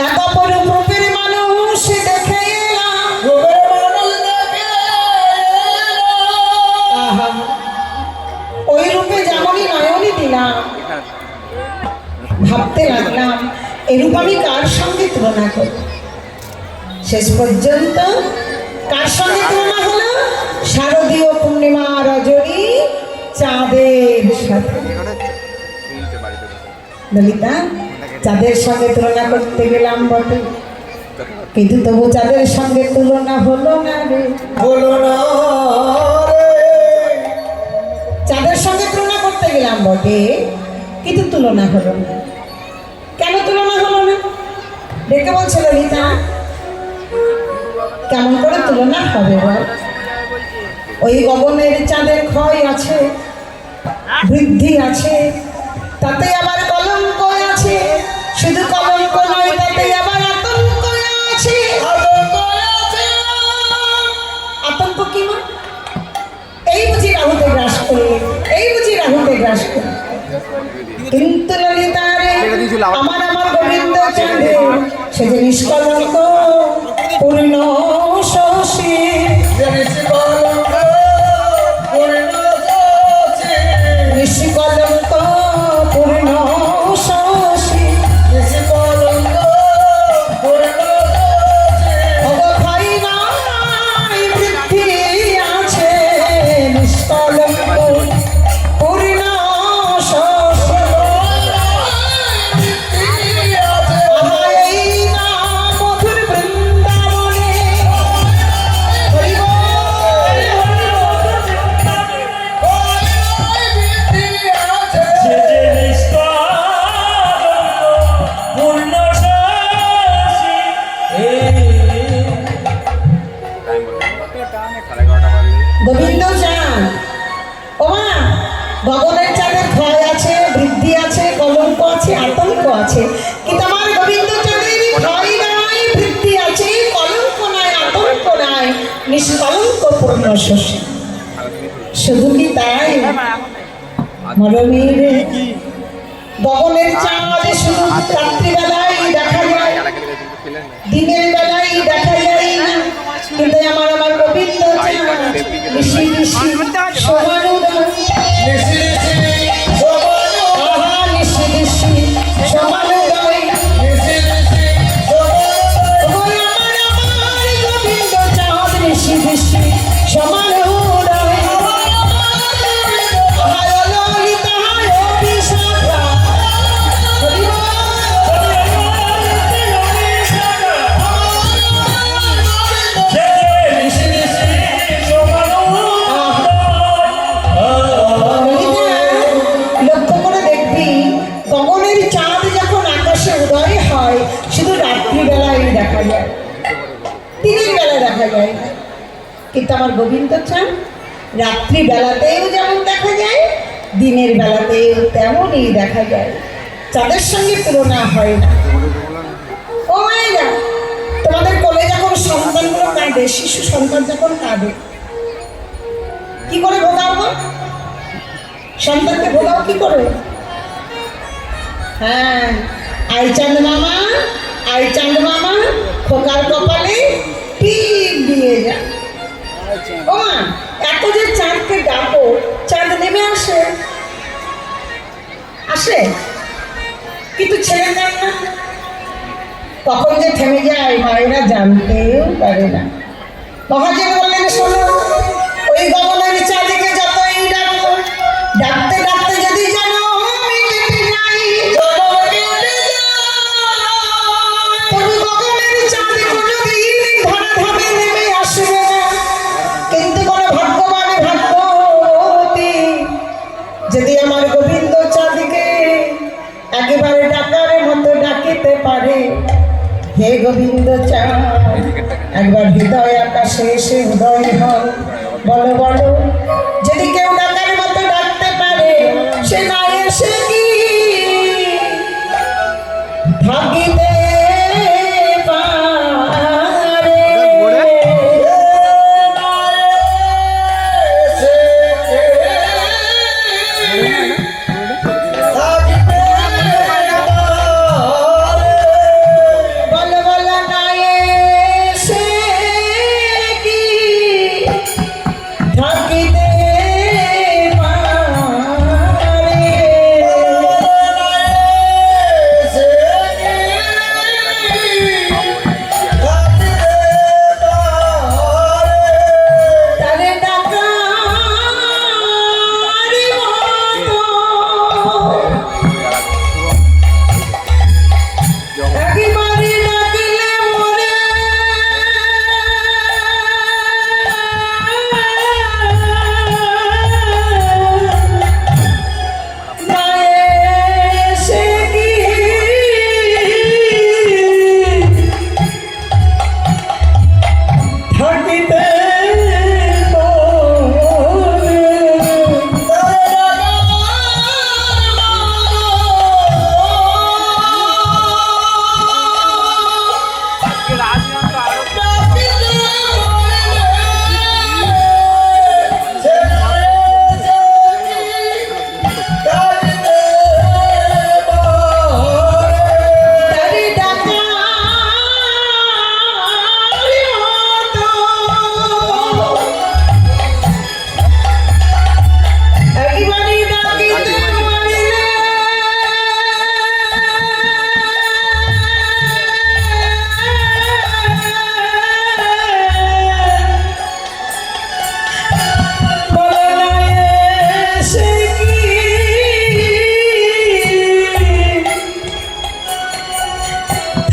A: এক অপরূপ রূপের মানুষ দেখে এলাম। আহা, ওই রূপে যেমনই নয়নই দিলাম, ভাবতে লাগলাম এরূপ আমি কার সঙ্গে তুলনা করব। শেষ পর্যন্ত কার সঙ্গে তুলনা হলো? শারদীয় পূর্ণিমা রজনী চাঁদের সাথে। ললিতা, চাঁদের সঙ্গে তুলনা করতে গেলাম বটে, কিন্তু তবু চাঁদের সঙ্গে তুলনা হলো না রে,
C: হলো না রে।
A: চাঁদের সঙ্গে তুলনা করতে গেলাম বটে, কিন্তু তুলনা হলো না। কেন তুলনা হলো না? দেখে বলছে ললিতা, কেমন করে তুলনা হবে বল? ওই গগনের চাঁদের ক্ষয় আছে, বৃদ্ধি আছে, তাতে আবার কলঙ্ক আছে। শুধু কলঙ্ক নয়, তাতে আবার আতঙ্ক আছে। আতঙ্ক কি মা? এই বুঝি রাহুতে গ্রাস করলে, এই বুঝি রাহুতে গ্রাস করলে। কিন্তু ললিতা রে, আমার গোবিন্দ চাঁদে সে যে নিষ্কলঙ্ক পূর্ণ শশী। নিষ্কলঙ্ক পূর্ণ শশী, অবক্ষয় নাই বৃদ্ধি আছে। নিষ্কলঙ্ক পূর্ণ শশী, এই না মধুর বৃন্দাবনে। হরি বল,
B: সে যে নিষ্কলঙ্ক পূর্ণ শশী।
A: গোবিন্দ চাঁদ, ওমা, গগনের চাঁদের ক্ষয় আছে, বৃদ্ধি আছে, কলঙ্ক আছে, আতঙ্ক আছে, কিন্তু আমার গোবিন্দ চাঁদের ক্ষয় নাই, বৃদ্ধি আছে, কলঙ্ক নাই, আতঙ্ক নাই, নিষ্কলঙ্ক পূর্ণ শশী। শুধু কি তাই মরমীর গগনের চাঁদ শুধু রাত্রিবেলায় দেখা যায়, দিনের বেলায় দেখা যায় না, কিন্তু আমার গোবিন্দ চাঁদ ঋষি ঋষি সমানুদয়। আহা, ঋষি ঋষি সমানুদয়। ওই আমার গোবিন্দ চাঁদ ঋষি ঋষি সমানুদয়। আহা, ললিতা অভিশাখা, হরি বল। লক্ষ্য করে দেখবি, গগনের চাঁদ যখন আকাশে উদয় হয় শুধু রাত্রিবেলায় দেখা যায়, দিনের বেলা দেখা যায় না। কিন্তু আমার গোবিন্দ চাঁদ রাত্রিবেলাতেও যেমন দেখা যায়, দিনের বেলাতেও তেমনই দেখা যায়। চাঁদের সঙ্গে তুলনা হয় না। ও মায়েরা, তোমাদের কোলে যখন সন্তানগুলো কাঁদে, শিশু সন্তান যখন কাঁদে, কি করে ভোগাবো? সন্তানকে ভোগাও কি করে? হ্যাঁ, আই চাঁদ মামা, আই চাঁদ মামা, খোকার কপালে টিপ দিয়ে যা। ও মা, এত যে চাঁদকে ডাকো, চাঁদ নেমে আসে, আসে, কিন্তু ছেড়ে দেন না। কখন যে থেমে যায় মায়েরা জানতেও পারে না। মহাজন বললেন, শোনো, ওই গগনের চাঁদকে যতই ডাকো, ডাকতে ডাকতে যদি জানো আমি কেটে যাই, তবু গগনের চাঁদ কোনোদিন ধরাধামে নেমে আসবে না। কিন্তু কোনো ভাগ্যবান ভাগ্যবতী যদি আমার গোবিন্দ চাঁদকে একেবারে ডাকার মতো ডাকিতে পারে। হে গোবিন্দ চাঁদ, একবার হৃদয় আকাশে এসে উদয় হও, বলো বলো, যদি কেউ ডাকার মতো ডাকতে পারে, সে না এসে কি থাকিতে পারে? থাকিতে পারে। তারে ডাকারি মতো একেবারে ডাকিলে মরে না এসে কি থাকিতে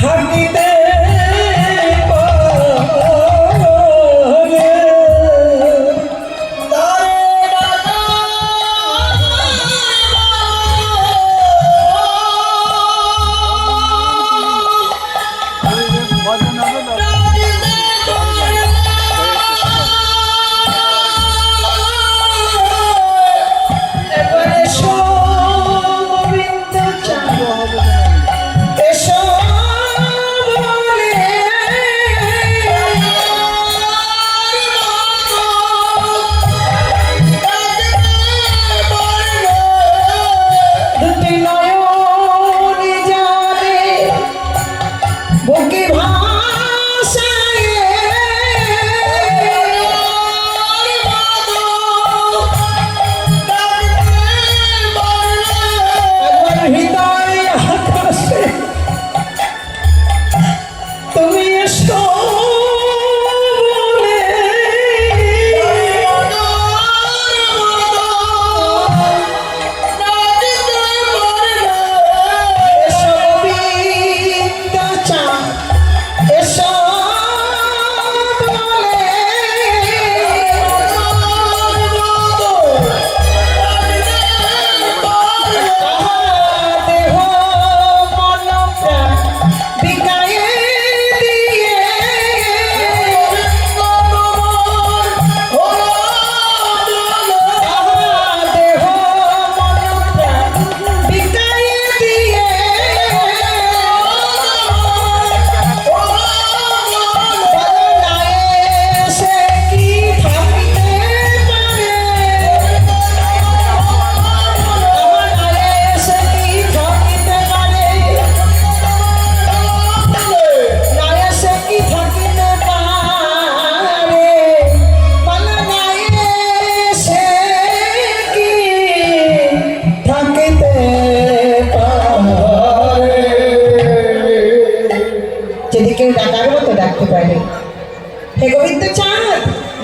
A: থাকিতে বুকে ভাষায় হৃদয় আকাশে তুমি এসো বলে এসো গোবিন্দ চাঁদ এসো বলে দেহ মন প্রাণ বিকায়ে দিয়ে দেহ মন প্রাণ বিকায়ে দিয়ে সে কি থাকিতে পারে সে কি থাকিতে পারে সে কি থাকিতে পারে বলে সে কি থাকিতে পারে যদি কেউ ডাকার মতো ডাকতে পারে হে গোবিন্দ চাঁদ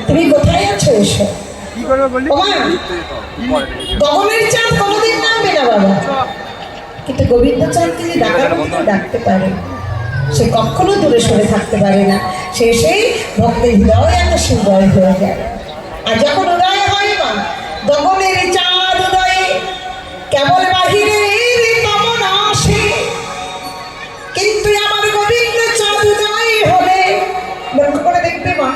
A: তুমি কোথায় আছো এসো
D: কি করবে বলি
A: ওমা গগনের চাঁদ কোনোদিন নামবে না বাবা কিন্তু গোবিন্দ চাঁদ তিনি ডাকার মতো ডাকতে পারে সে কখনো দূরে সরে থাকতে পারে না সে সেই ভক্তের হৃদয় আকাশে উদয় হয়ে যায় আর যখন উদয় হয় মা গগনের চাঁদ উদয়ে কেবল বাহিরে তমন আসে কিন্তু আমার গোবিন্দ চাঁদ উদয় হলে লক্ষ্য করে দেখবে মা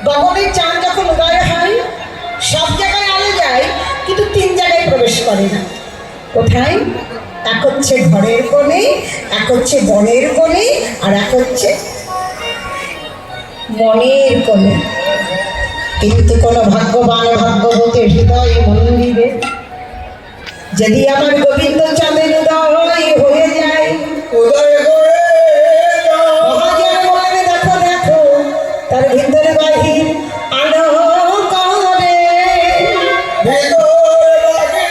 A: গগনের চাঁদ যখন উদয় হয় সব জায়গায় আলো যায় কিন্তু তিন জায়গায় প্রবেশ করে না কোথায় এক হচ্ছে ঘরের কোণে এক হচ্ছে বনের কোণে আর এক হচ্ছে মনের কোণে কিন্তু কোনো ভাগ্যবান ভাগ্যবতী হৃদয় মন্দিরে যদি আমার গোবিন্দ চাঁদের উদয় হয়ে যায়
C: উদয় করে
A: মহাজন বলে দেখো দেখো তার ভিতরে বাহির আলো করে
C: ভিতর বাগে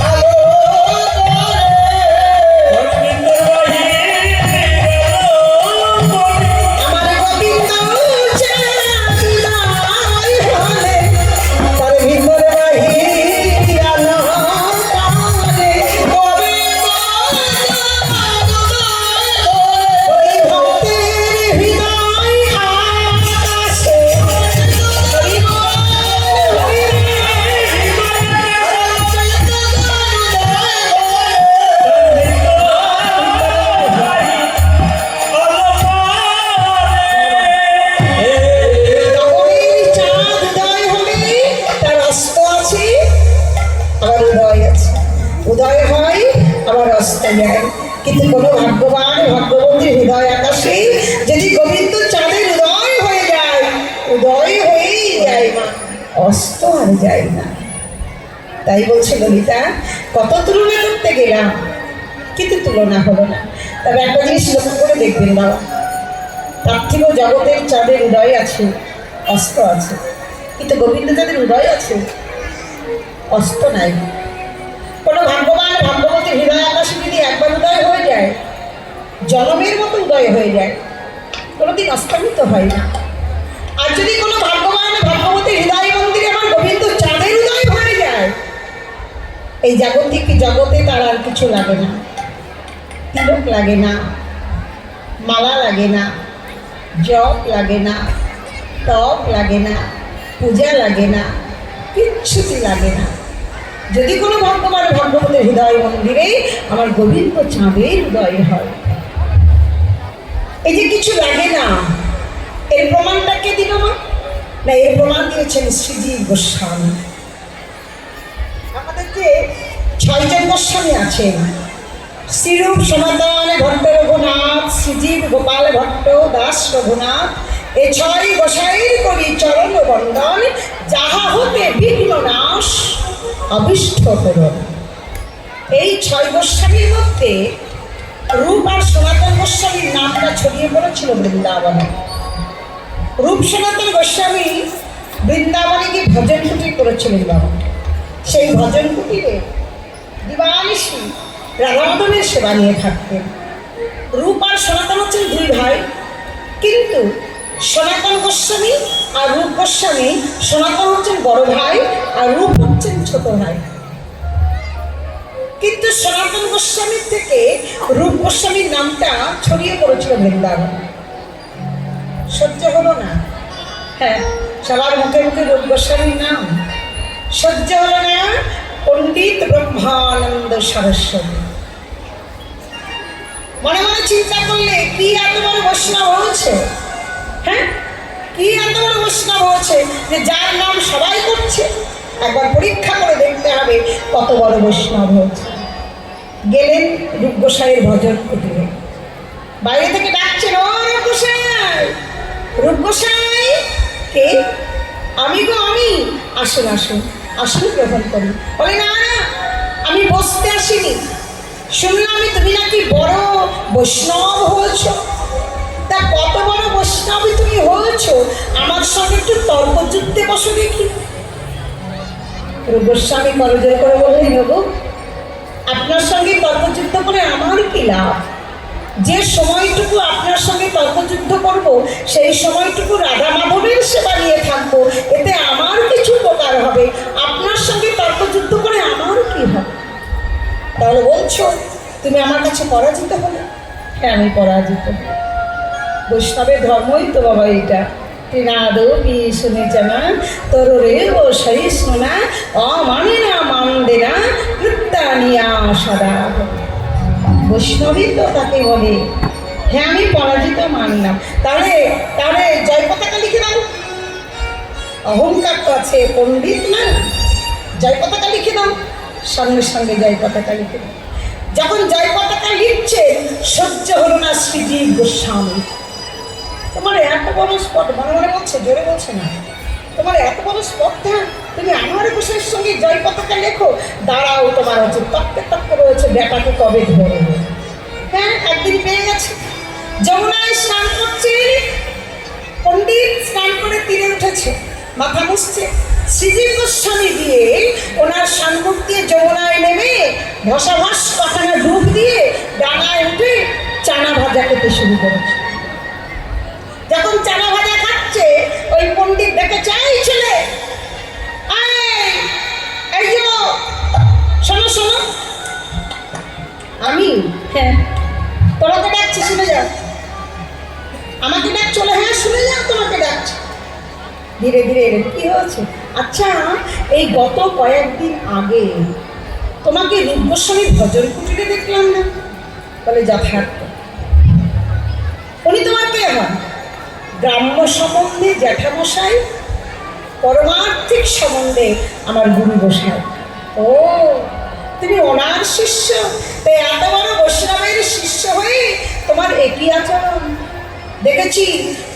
C: আলো করে
A: আমার গোবিন্দ চাঁদাই হলে তার ভিতরে বাহির আলো করে। ওই ভক্তের হৃদয় আকাশে তপনের চাঁদ উদয় হলে তার অস্ত আছে আবার উদয় আছে, উদয় হয় আবার অস্ত যায়। কিন্তু কোনো ভাগ্যবান ভাগ্যবতীর হৃদয় আকাশে যদি গোবিন্দ চাঁদের উদয় হয়ে যায়, উদয় হয়েই যায় মা, অস্ত আর যায় না। তাই বলছে ললিতা, কত তুলনা করতে গেলাম কিন্তু তুলনা হলো না। তবে একটা জিনিস লক্ষ্য করে দেখবেন বাবা, পার্থিব জগতের চাঁদের উদয় আছে, অস্ত আছে, কিন্তু গোবিন্দ চাঁদের উদয় আছে, অস্ত নাই। কোনো ভাগ্যবান ভাগ্যবতীর হৃদয় আকাশে যদি একবার উদয় হয়ে যায়, জনমের মতো উদয় হয়ে যায়, কোনোদিন অস্তমিত হয় না। আর যদি কোনো ভাগ্যবান ভাগ্যবতীর হৃদয় মন্দিরে আমার গোবিন্দ চাঁদের উদয় হয়ে যায়, এই জাগতিক জগতে তার আর কিছু লাগে না, তিলক লাগে না, মালা লাগে না, জপ লাগে না, তপ লাগে না, পূজা লাগে না, কিচ্ছুটি লাগে না। যদি কোনো ভাগ্যবান ভাগ্যবতীর হৃদয় মন্দিরে আমার গোবিন্দ চাঁদের উদয় হয়, এই যে কিছু লাগে না, এর প্রমাণটা কে দিল মা? না, এর প্রমাণ দিয়েছেন শ্রীজীব গোস্বামী। আমাদের যে 6 জন গোস্বামী আছেন, শ্রীরূপ সনাতন ভট্ট রঘুনাথ, শ্রীজীব গোপাল ভট্ট, দাস রঘুনাথ, এই 6 গোসাইয়ের করি চরণ বন্দন, যাহা হতে বিঘ্ন নাশ অবিষ্ট করুন। এই 6 গোস্বামীর মধ্যে রূপ আর সনাতন গোস্বামীর নামটা ছড়িয়ে পড়েছিল বৃন্দাবনে। রূপ সনাতন গোস্বামী বৃন্দাবনে গিয়ে ভজন কুটির করেছিলেন বাবা। সেই ভজন কুটিরে দিবানিশি রাধামদনের সেবা নিয়ে থাকতেন। রূপ আর সনাতন হচ্ছেন 2 ভাই, কিন্তু সনাতন গোস্বামী আর রূপ গোস্বামী, সনাতন হচ্ছেন বড় ভাই আর রূপ হচ্ছেন ছোট ভাই। কিন্তু সনাতন গোস্বামীর থেকে রূপ গোস্বামীর নামটা ছড়িয়ে পড়েছিল বৃন্দাবন। সহ্য হলো না, হ্যাঁ, সবার মুখে মুখে রূপ গোস্বামীর নাম সহ্য হলো না। পণ্ডিত ব্রহ্মানন্দ সরস্বতী মনে মনে চিন্তা করলে, কি এত বড় বৈষ্ণব হয়েছে, হ্যাঁ, কি এত বড় বৈষ্ণব হয়েছে যে যার নাম সবাই করছে, একবার পরীক্ষা করে দেখতে হবে কত বড় বৈষ্ণব হয়েছে। গেলেন রূপ গোসাইয়ের ভজন কুটিরে, বাইরে থেকে ডাকছেন, ও রূপ গোসাই, রূপ গোসাই। কে? আমি গো, আমি। আসুন আসুন, আসুন গ্রহণ করি। বলে, না না, আমি বসতে আসিনি, শুনলাম তুমি নাকি বড় বৈষ্ণব হয়েছ। তা কত বড় বৈষ্ণবী তুমি হয়েছ, আমার সঙ্গে একটু তর্কযুদ্ধে বসো দেখি। রূপ গোস্বামী করজোর করে বললেন, বাবু, আপনার সঙ্গে তর্কযুদ্ধ করে আমার কি লাভ? যে সময়টুকু আপনার সঙ্গে তর্কযুদ্ধ করব, সেই সময়টুকু রাধা মাধবের সেবা নিয়ে থাকবো, এতে আমার কিছু উপকার হবে। আপনার সঙ্গে তর্কযুদ্ধ করে আমার কি হবে? তাহলে বলছো তুমি আমার কাছে পরাজিত হলে? হ্যাঁ, আমি পরাজিত। বৈষ্ণবের ধর্মই তো বাবা এটা। ত্রিনাদপি শুনেছ না, তরুরে ও সহিষ্ণু না, অমানে না মানদে না, কৃত্যানিয়া সদা। বৈষ্ণবী তো তাকে বলে। হ্যাঁ, আমি পরাজিত মানলাম। তাহলে তাহলে জয় পতাকা লিখে দাও। অহংকার তো আছে, পণ্ডিত না, জয় পতাকা লিখে দাও। সঙ্গে সঙ্গে জয় পতাকা লিখে দাও। যখন জয় পতাকা লিখছে, সহ্য হলো না শ্রীজীব গোস্বামী। তোমার এত বড় স্পট, মনে মনে বলছে, জোরে বলছে না, তোমার এত বড় স্পর্ধা, তুমি আমার গোসাইয়ের সঙ্গে জয় পতাকা লেখো। দাঁড়াও, তোমার হচ্ছে তক্কে রয়েছে, বেটাকে কবে ধরবে। হ্যাঁ, একদিন পেয়ে গেছে। যমুনায় স্নান করছে, পণ্ডিত স্নান করে তীরে উঠেছে, মাথা মুছছে, শ্রীজীব গোস্বামী দিয়ে ওনার সম্মুখ দিয়ে যমুনায় নেমে ভসাভাস পাখানা ডুব দিয়ে ডাঙায় উঠে চানা ভাজা খেতে শুরু করেছে। যখন চানা ভাজা খাচ্ছে ওই পণ্ডিত দেখে চাই ছেলে, এই যে শোনো শোনো, আমি হ্যাঁ তোমাকে ডাকছি, শুনে যাও। আমাকে ডাক চলে, হ্যাঁ শুনে যাও, তোমাকে ডাকছি। ধীরে ধীরে এলেন, কি হয়েছে? আচ্ছা, এই গত কয়েকদিন আগে তোমাকে রূপ গোস্বামী ভজন কুটিরে দেখলাম না? বলে যথার্থ। উনি তোমার কে হন? গ্রাম্য সম্বন্ধে জ্যাঠামশাই, পরমার্থিক সম্বন্ধে আমার গুরু গোসাই। ও, তুমি ওনার শিষ্য? তাই এত বড় বৈষ্ণবের শিষ্য হয়ে তোমার একই আচরণ। দেখেছি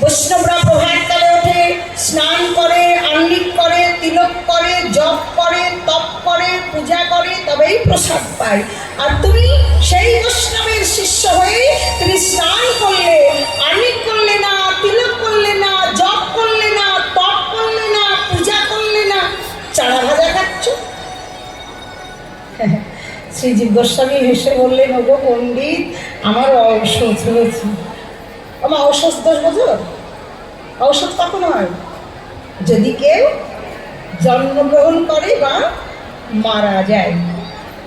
A: বৈষ্ণবরা প্রভাতকালে ওঠে, স্নান করে, আহ্নিক করে, তিলক করে, জপ করে, তপ করে, পূজা করে, তবেই প্রসাদ পায়। আর তুমি সেই বৈষ্ণবের শিষ্য হয়ে তুমি স্নান করলে, আহ্নিক করলে না, তিলক করলে না, জপ করলে না, তপ করলে না, পূজা করলে না, চানা ভাজা খাচ্ছ। শ্রীজীব গোস্বামী হেসে বললেন, ওগো পণ্ডিত, আমার অসহ্য হয়েছে। আমার ঔষধ দোষ বোঝো? ঔষধ কখন হয়? যদি কেউ জন্মগ্রহণ করে বা মারা যায়।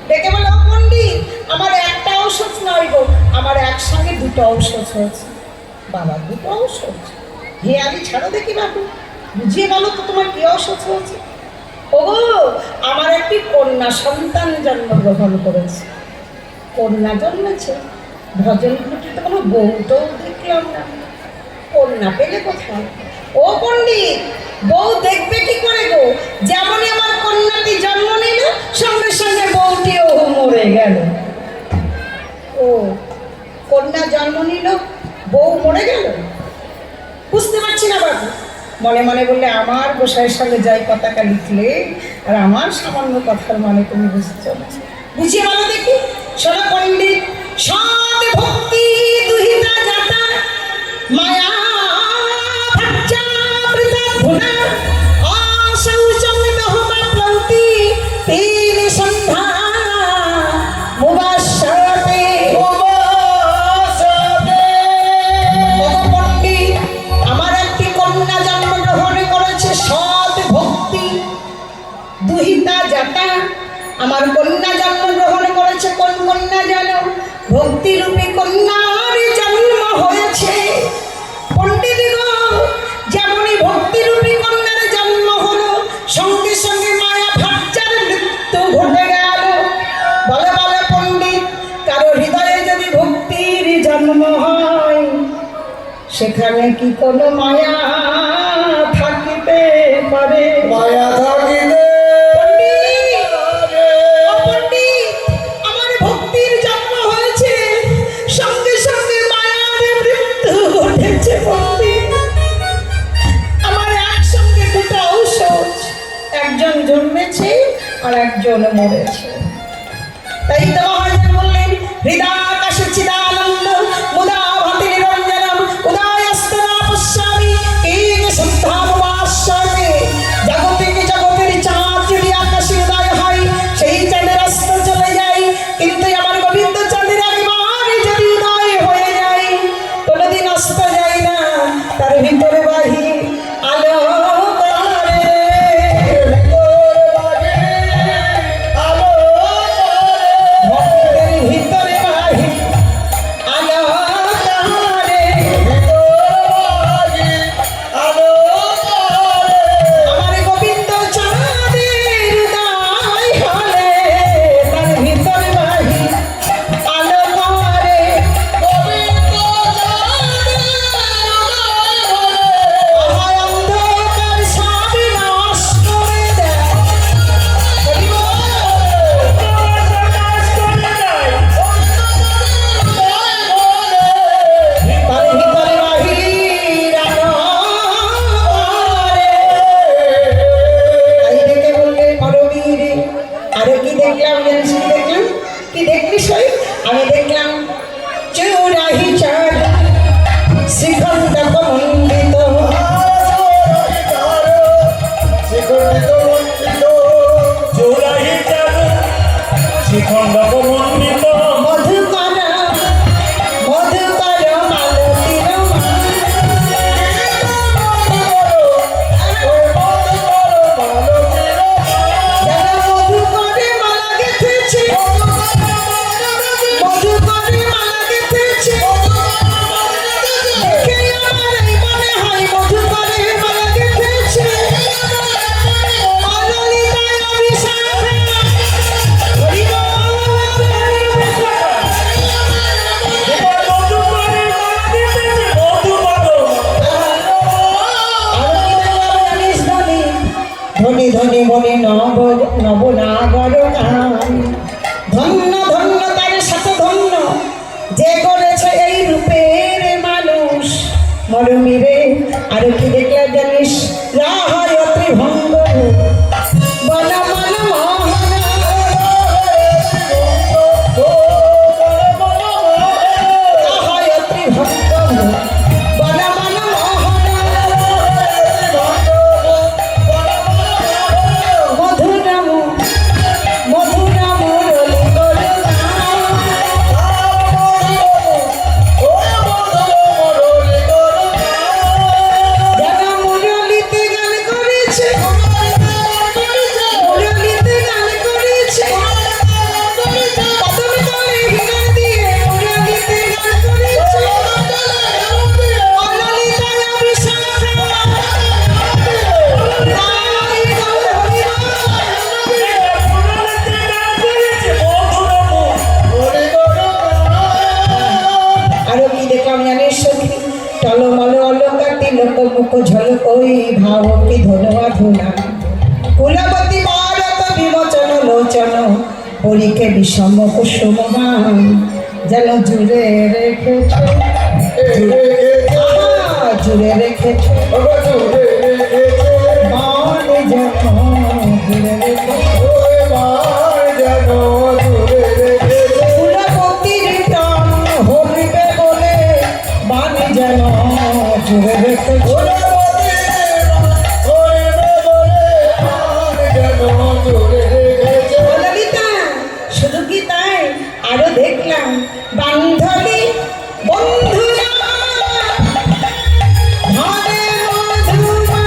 A: দেখে বলে, ও পণ্ডিত, আমার একটা ঔষধ নয় গো, আমার একসঙ্গে দুটো ঔষধ হয়েছে। বাবা, দুটো ঔষধ? হে, আমি ছাড়ো দেখি বাবু, বুঝিয়ে বলো তো তোমার কি ঔষধ হয়েছে? ওগো, আমার একটি কন্যা সন্তান জন্মগ্রহণ করেছে। কন্যা জন্মেছে? ভজন কুটিতে কোনো বউটাও দেখলাম না। কন্যা পেলে কোথায়? ও পণ্ডিত, বউ দেখবে কি করে গো? যেমনই আমার কন্যাটি জন্ম নিল, সঙ্গে সঙ্গে বউটিও মরে গেল। ও, কন্যা জন্ম নিল, বউ মরে গেল? বুঝতে পারছি না বাবু। মনে মনে বললে, আমার গোসাইয়ের সঙ্গে যাই পতাকা লিখলে, আর আমার সামান্য কথার মানে তুমি বুঝতে চলেছো। বুঝিয়ে বলো দেখি। শোনো পণ্ডিত, সৎ ভক্তি দুহিতা যাতা, মায়া ভাজ্যা বৃথা ধুনা, অশৌচং দহমা প্লন্তি, তিন সন্ধ্যা মুবাসসাতে। পণ্ডিত, আমার একটি কন্যা জন্মগ্রহণ করেছে, সৎ ভক্তি দুহিতা যাতা। আমার কন্যা জন্মগ্রহণ করেছে। কোন কন্যা জানো? ভক্তিরূপী কন্যার জন্ম হয়েছে। পণ্ডিত গো, যেমনই ভক্তিরূপী কন্যার জন্ম হলো, সঙ্গে সঙ্গে মায়া ভাজ্যার মৃত্যু ঘটে গেল। বলে বলে পণ্ডিত, কারো হৃদয়ে যদি ভক্তির জন্ম হয়, সেখানে কি কোনো মায়া থাকিতে পারে?
C: মায়া থাকিতে
A: আমার ভক্তির জন্ম হয়েছে, সঙ্গে সঙ্গে মায়ার মৃত্যু ঘটেছে। আমার একসঙ্গে দুটো ঔষধ, একজন জন্মেছে আর একজন মরেছে। তাই তো মহাজন বললেন, হৃদাকাশে চিদানন্দ মুদা ভাতি নিরঞ্জনম উদয়স্তনা পশ্যামি কেন শুদ্ধামবাস্যামি। জগতে জগতের চাঁদ যদি আকাশে উদয় হয়, সেই চাঁদের অস্ত চলে যায়, কিন্তু আমার গোবিন্দ চাঁদের একবার যদি উদয় হয়ে যায়, কোনোদিন অস্ত যায় না। তার ভিতরে বাহির আলো করে, ভক্তের ভিতরে বাহির আলো ধনী ধনী মনে নবনাগর গান। ধন্য ধন্য তার সাথে ধন্য যে করেছে এই রূপের মানুষ। মরমিরে আর কি দেখলে জানিস রাহায় ত্রিভঙ্গ বন মন মোহন রাহায় ত্রিভঙ্গ বন মন মোহন মধুরাম মধুরাম রলি করুণা যারা মুরলিতে গান করেছে মুরলিতে গান করেছে কদম তলে হিরা দিয়ে মুরলিতে গান করেছে অনলিতায় অভিশাপ তাই গান আরো কি দেখলাম জানিস সখী টলমল অলঙ্কার তিলক মুখ ঝলক ওই ভাব কি ধন্যবাদ ধুলা কুলবতী ভারত বিমোচন লোচন পরীকে বিষম কুসুমগান যেন জুড়ে রেখেছ জুড়ে রেখেছ মান যেন জুড়ে রেখেছ কুলবতীর প্রাণ হরিবে বলে মান যেন জুড়ে রেখেছ ললিতা শুধু কি তাই আরো দেখলাম বান্ধবী বন্ধুরা ঘরে মধুমা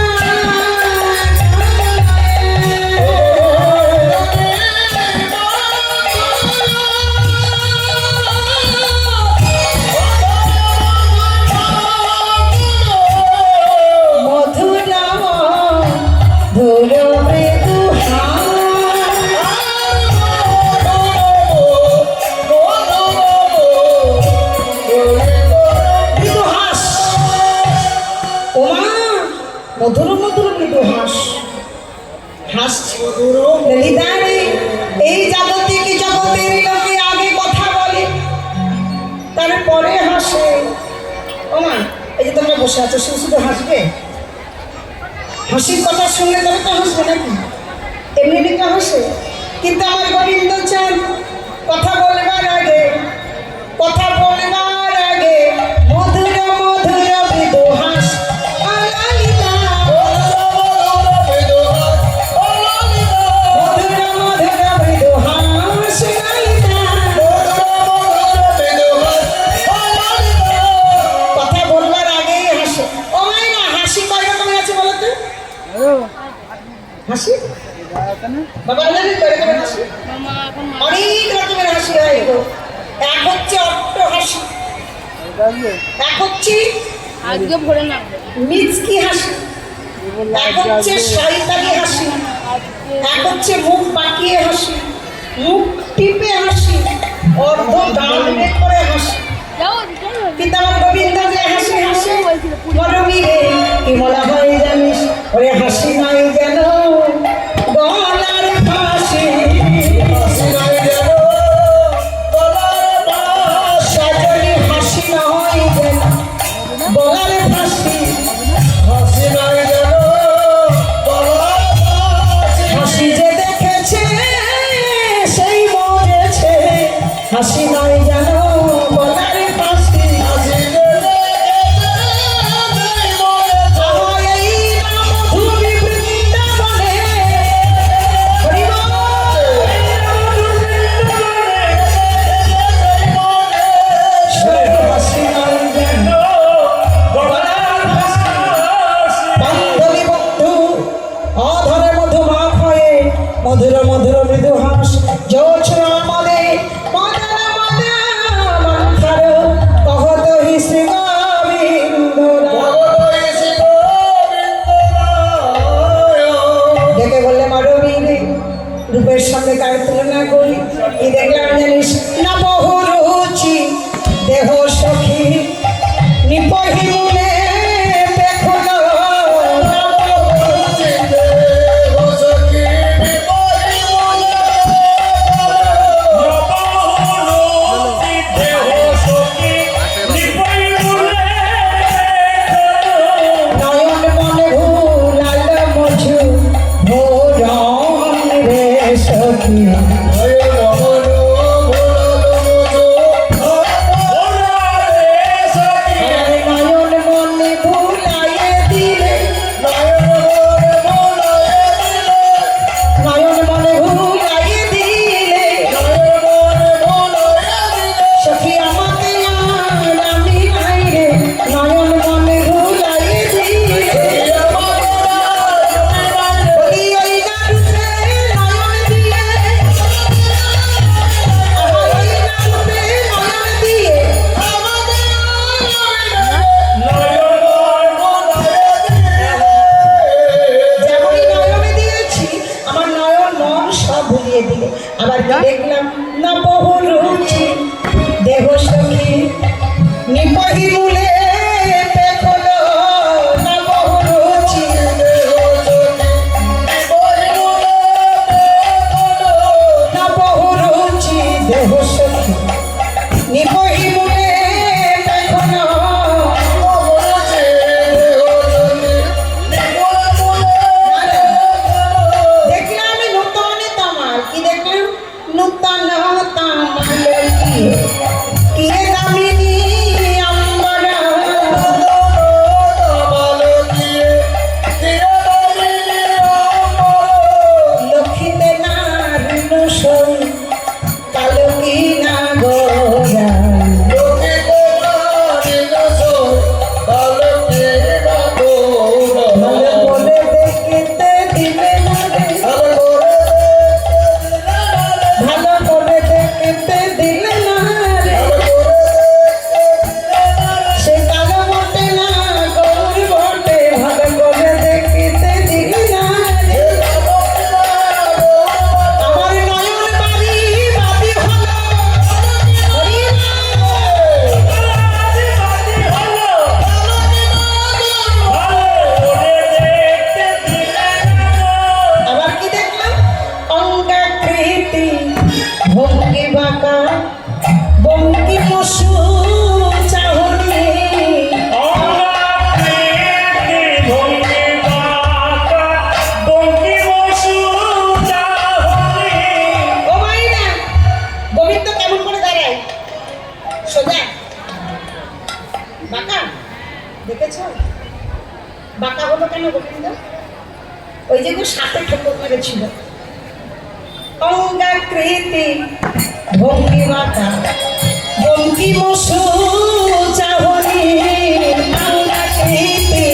A: মধুরা ধুরবে মৃদুহাস ওমা মধুর মধুর মৃদুহাস হাসছে ললিতারে এই জাগতিক জগতের লোকে আগে কথা বলে তারপরে হাসে। ওমা এই যে তোমরা বসে আছো শুধু শুধু হাসবে? হাসির কথা শুনলে তবে তো হাসবে নাকি? এমনি এমনি হাসে। কিন্তু আমার গোবিন্দ চান কথা বলবার আগে মধুর মধুর মৃদুহাস ললিতা মধুর মধুর মৃদুহাস ললিতা কথা বলবার আগেই হাসে। ও মাইনা হাসি কয় রকমের আছে বলো তো? হাসি বাবা জানেন কয় রকমের হাসি? অনেক রকমের হাসি হয় গো। এক হচ্ছে অট্ট হাসি, এক হচ্ছে
E: আজকে ভরে না
A: মিচকি হাসি, এক হচ্ছে শয়তানি হাসি, এক হচ্ছে মুখ বাঁকিয়ে হাসি, মুখ টিপে হাসি, অর্ধ ডাল বের করে হাসি।
E: যাও
A: কিন্তু আমার গোবিন্দ যে হাসি হাসে মরমিরে কি বলা হয় জানিস? ওরে হাসি নাই যেন গলার ফাঁসি সজনী হাসি নয় যেন গলার ফাঁসি হাসি যে দেখেছে সেই মরেছে হাসি নয় যেন গলার ফাঁসি আমার এই রামধুনী বৃন্দাবনে হরি বল। সেই হাসি নয় যেন বান্ধবী বন্ধু অধরে মধুমাখ হয়ে মধুর মধুর মৃদুহাস জোছনা মদে মদন মদা মন্থর কহত হি শ্রী গোবিন্দরা দেখে বললে মারবীরে রূপের সঙ্গে কার তুলনা করি? কি দেখলাম জানিস না বহু রুচি দেহ সখী নিপহি মনে দেখো নয়ন মনে ভুলাইয়ে দিলে নয়ন মনে ভুলাইয়ে দিলে সখী আমাকে আর আমি নাই রে নয়ন মনে ভুলাইয়ে দিলে বলি ওই গাড়ুতে নয়ন দিয়ে ওই গাড়ুতে নয়ন দিয়ে যেমনই নয়নে দিয়েছি আমার নয়ন মন সব ভুলিয়ে দিলে আবার কি দেখলাম না বহু রুচি দেহ সখী নিপহি মূলে পেখলো না বহু রুচি না বহু রুচি দেহ সখী নিপহি মূলে পেখলো দেখলাম আমি নূতন তামাল কি দেখলাম নূতন তামাল কি দামিনী আম্বর লক্ষ্মীতে নারুণ সই কালো কি না গোরা ভালো করে দেখতে দিলে না রে ভালো করে দেখতে দিলে না রে সে কালো বটে না গৌর বটে ভালো করে দেখতে দিলে না রে আমার নয়ন বাড়ি বাড়ি হলো হরি আবার কি দেখলাম অঙ্গাকৃতি ভঙ্গি বাঁকা বঙ্কি মসু চাহনি ও ভাই না গোবিন্দ কেমন করে দাঁড়ায় সোজা বাঁকা দেখেছ বাঁকা হলো কেন গোবিন্দ ওই যে গো সাপে ঠোকর মেরেছিল অঙ্গাকৃতি ভঙ্গি বাঁকা বঙ্কি মসু চাহনি অঙ্গাকৃতি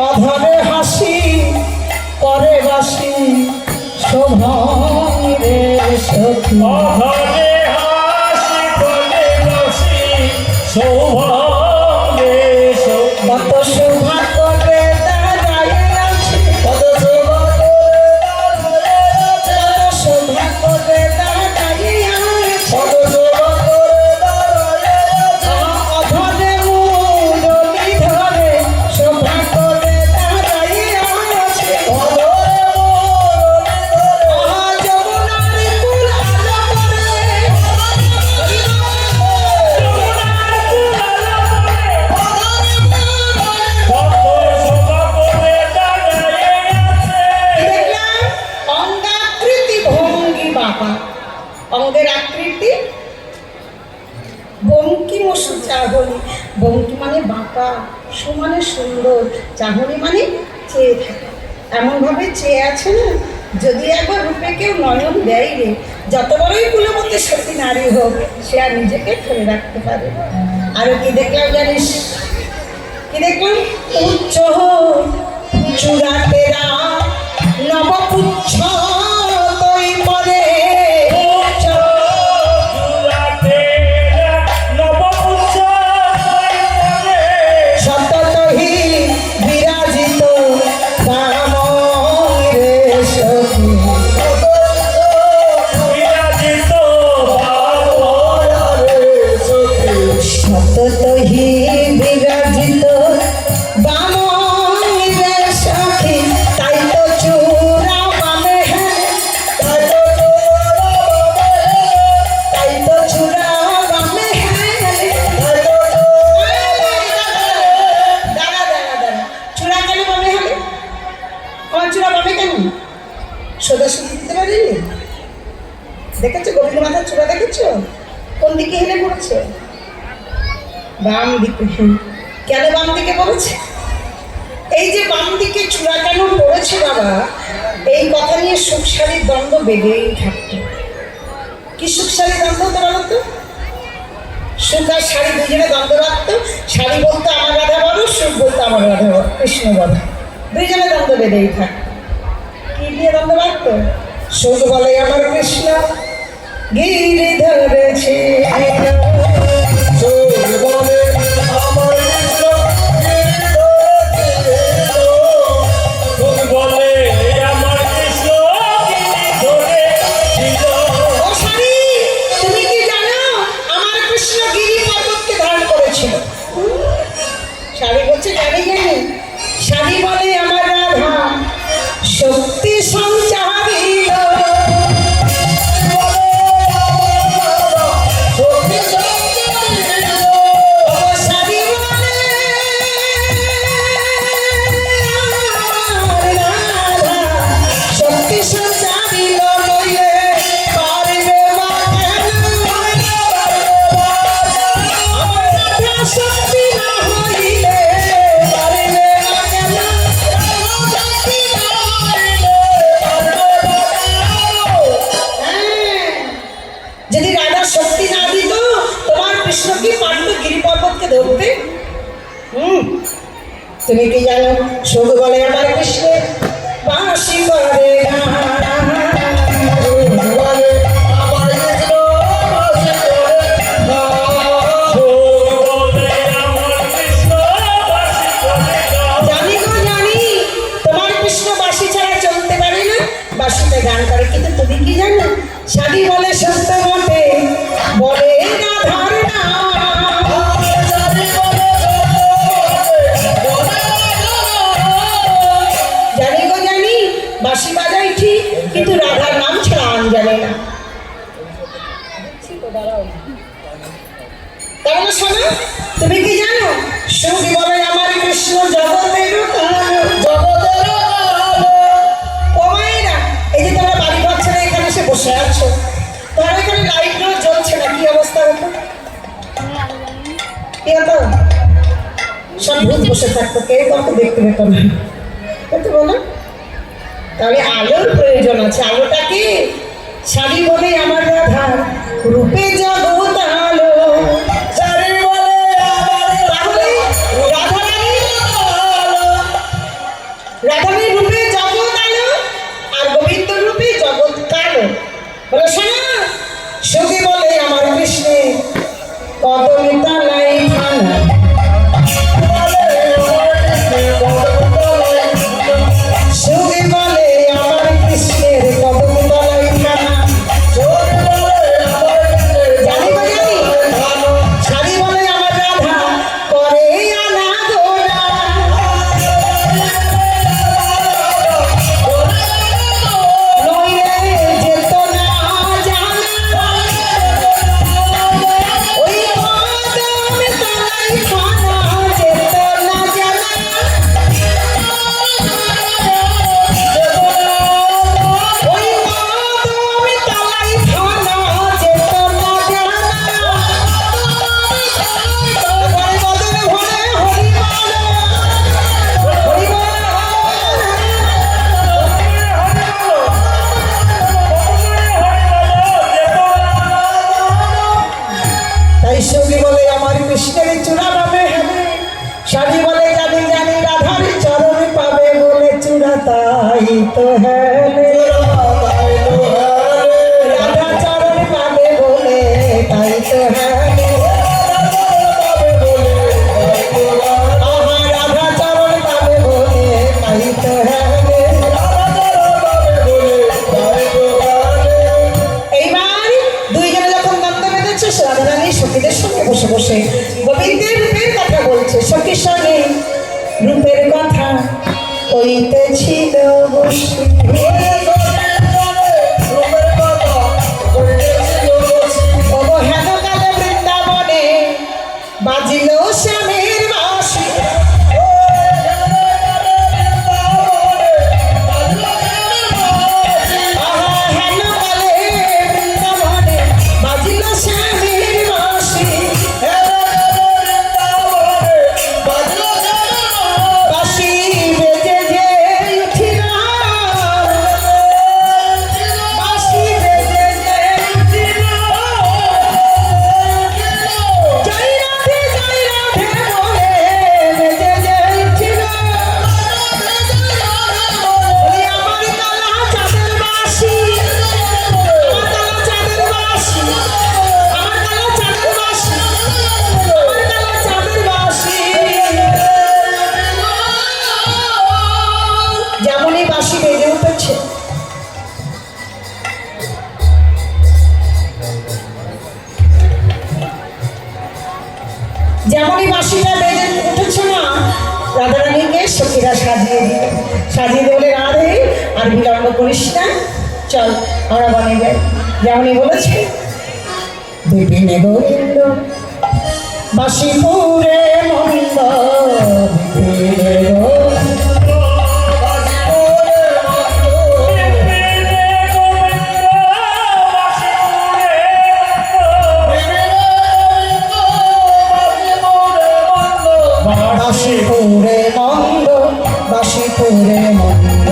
A: অধরে হাসি করে বাসি শোভন রে সখী কত শোভা করে দাঁড়ায় আছে কত শোভা করে দাঁড়ায় আছে অধরে মুরলি ধরে শোভা করে দাঁড়ায় আছে যমুনার কুল আলো দেখলাম অঙ্গাকৃতি ভঙ্গি বাঁকা অঙ্গের আকৃতি বঙ্কি মসু চাহনি বঙ্কি মানে বাঁকা সমানে সুন্দর চাহনি মানে চেয়ে থাকে এমনভাবে চেয়ে আছে না যদি একবার রূপে কেউ নয়ন দেয় রে যত বড়ই কুলবতী সতী নারী হোক সে আর নিজেকে ফেলে রাখতে পারে আরো কি দেখলাম জানিস কি দেখলাম উচ্চ চূড়া তেরা নবপুচ্ছ তৈ পরে সততহি বিরাজিত কাম রে সখী সততহি বিরাজিত বাম সোজাসুজি দিতে পারিনি? দেখেছো গোবিন্দ মাথার চূড়া দেখেছো কোন দিকে হেলে পড়েছে? বাম দিকে। কেন বাম দিকে পড়েছে? এই যে বাম দিকে চূড়া কেন পড়েছে বাবা, এই কথা নিয়ে সুখসারীর দ্বন্দ্ব বেড়েই থাকতো। কি সুখসারী দ্বন্দ্ব হতো বলো তো? সুখ আর শাড়ি দুজনে দ্বন্দ্ব রাখতো। শাড়ি বলতো আমার রাধা বড়, সুখ বলতো আমার রাধা বড়, কৃষ্ণ বড়, দুইজনে দ্বন্দ্ব বেঁধেই থাকতো। কি দিয়ে দ্বন্দ্ব রাখতো? সুখ বলে আমার কৃষ্ণ গিরি ধরেছে,
C: সুখ বলে আমার কৃষ্ণ গিরি ধরেছে,
B: সুখ বলে আমার কৃষ্ণ গিরি ধরেছিল।
A: ও শাড়ি, তুমি কি জানো আমার কৃষ্ণ গিরি পর্বতকে ধারণ করেছিল? শাড়ি বলছে জানি জানি। শাড়ি বলে আমার রাধা শক্তি সঞ্চারিল,
C: শক্তি সঞ্চারিল,
A: ও শাড়ি বলে আমার রাধা শক্তি সঞ্চারিল, নইলে পারিবে মা কেন? আমার রাধা শক্তি না হইলে পারিবে মা কেন? যদি রাধা শক্তি না দিত তোমার কৃষ্ণ কি পারত গিরি পর্বতকে ধরতে? তুমি কি জানো সুখ বলে আমার কৃষ্ণ বাঁশি করে গান।
C: সুখ বলে আমার কৃষ্ণ বাঁশি করে গান।
B: সুখ বলে আমার কৃষ্ণ বাঁশি করে গান।
A: জানি গো জানি তোমার কৃষ্ণ বাঁশি ছাড়া চলতে পারে না, বাঁশিতে গান করে। কিন্তু তুমি কি জানো শাড়ি বলে সত্য বটে, বলে রাধার নাম। জানি গো জানি বাঁশি বাজাই ঠিক, কিন্তু রাধার নাম ছাড়া আন জানে না। তাহলে শোনো, তুমি কি জানো সুখ বলে আমার কৃষ্ণ জগতের কালো, জগতের কালো। ও মায়েরা, এই যে তোমরা বাড়ি ঘর ছেড়ে এখানে এসে বসে আছো, তোমার এখানে লাইটও জ্বলছে না, কি অবস্থা হতো? কি হতো? সব ভূত বসে থাকতো, কেউ কাউকে দেখতে পেত না, কিন্তু বলো তাহলে আলোর প্রয়োজন আছে। আলোটাকে শাড়ি বলে আমার রাধা রূপে জগৎ আলো, শাড়ি বলে আমার তাহলে রাধারানী রূপে জগৎ আলো আর গোবিন্দ রূপে জগৎ কালো। বলে শোনা, সুখী বলে আমার কৃষ্ণে কদমে তালাই খানা, সুখী বলে আমার কৃষ্ণের কদম তলাই খানা। জানি গো জানি শাড়ি বলে আমার রাধা করে আনা গোনা, নইলে যেত না জানা, ওই কদম তলাই খানা যেত না জানা, ওই কদম তলাই খানা যেত না জানা। এবারে বদলে ভরে হরি বল, হরি বল। তাই সঙ্গী বলে আমার কৃষ্ণের চূড়া নামে হবে, শাড়ি বলে জানি জানি রাধার চরণ পাবে বলে চূড়া তাই তো হেলে, রাধা চরণ পাবে বলে তাই তো হেলে, আহা রাধা চরণ পাবে বলে তাই তো হেলে। এইবার দুইজনে যখন দ্বন্দ্ব বেঁধেছে, রাধারানী সখীদের সঙ্গে বসে বসে গোবিন্দের রূপের কথা বলছে। সখীর সঙ্গে রূপের কথা কইতেছিল বসে, অবহেলকালে বৃন্দাবনে বাজিল শ্যামের বাঁশি, সখীরা সাজিয়ে দেবলে রাধে আর বিলম্ব করিস না, চল আমরা বনে যাই। যেমনই বলেছে বিপিনে গোবিন্দ বাসিপুরে মন্দ, বিপিনে গোবিন্দ বাসিপুরে মন্দ, বাসিপুরে মন্দ,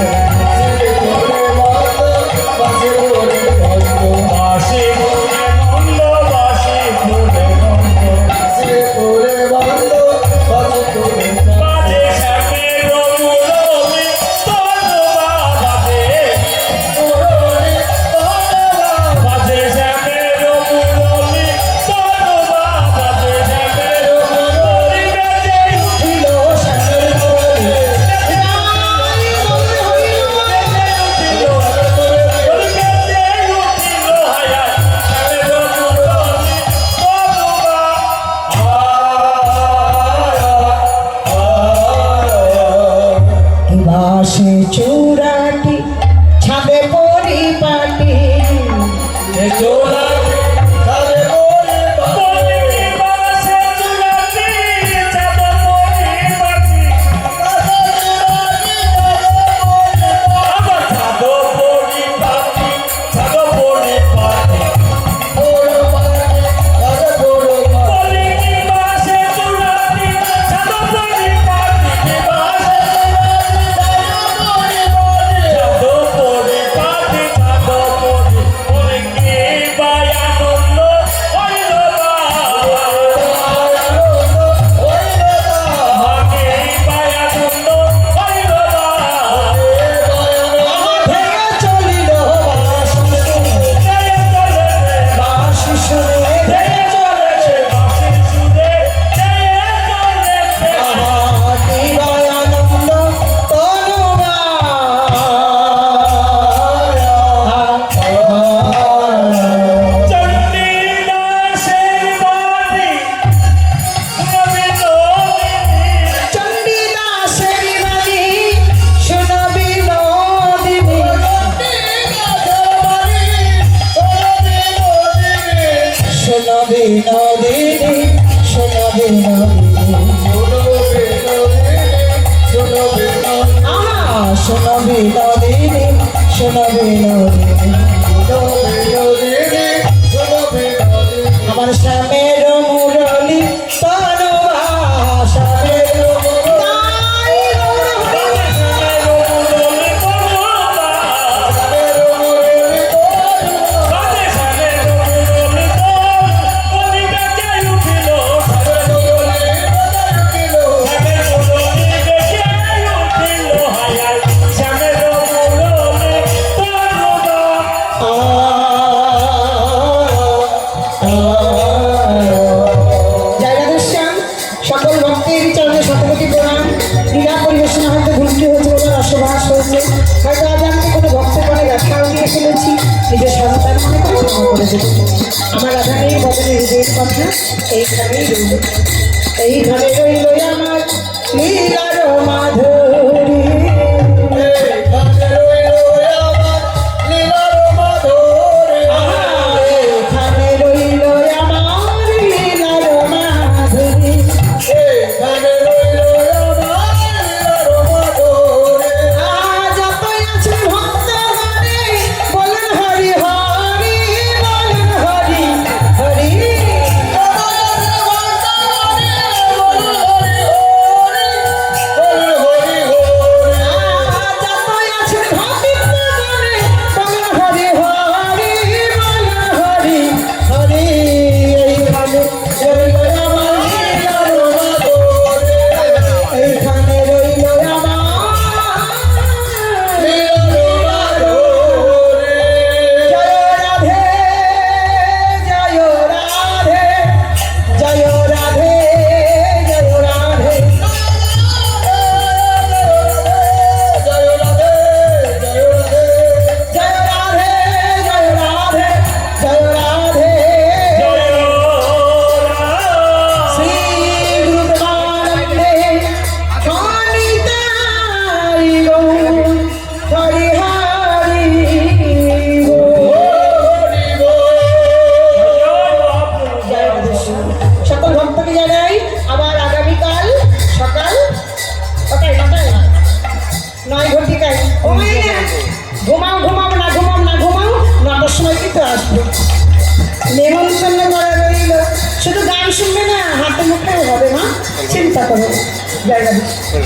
A: বাসে চূড়াটি ছাদে পরিপাটি, বিনোদিনী শোনো বিনোদিনী, শোনো বিনোদিনী, আমার শ্যামের মুরলী তনুবা, শ্যামের সকল ভক্তের চরণে শতকোটি প্রণাম। ক্রীড়া পরিবেশনা হয়তো ভুলটি হয়েছে বলে রসভাস হয়েছে, হয়তো আজ আমি কোনো ভক্তের মনে ব্যথা নিয়ে ফেলেছি, নিজের সন্তান মনে করে ক্ষমা করে দেবে। আমার রাধারানীর বদনে হৃদয়ের কথা এইখানেই রইল, এইখানে রইল আমার লীলার মাধুরী।
C: হরি
A: নয় ঘটিকায় ও মাইনা ঘুমাও ঘুমাও না ঘুমাও না ঘুমাও 9টার সময় কিন্তু আসবে নেমন্তন্ন করা রইল শুধু গান শুনবে না হাতে মুখেও হবে মা চিন্তা করো জায়গা দিচ্ছি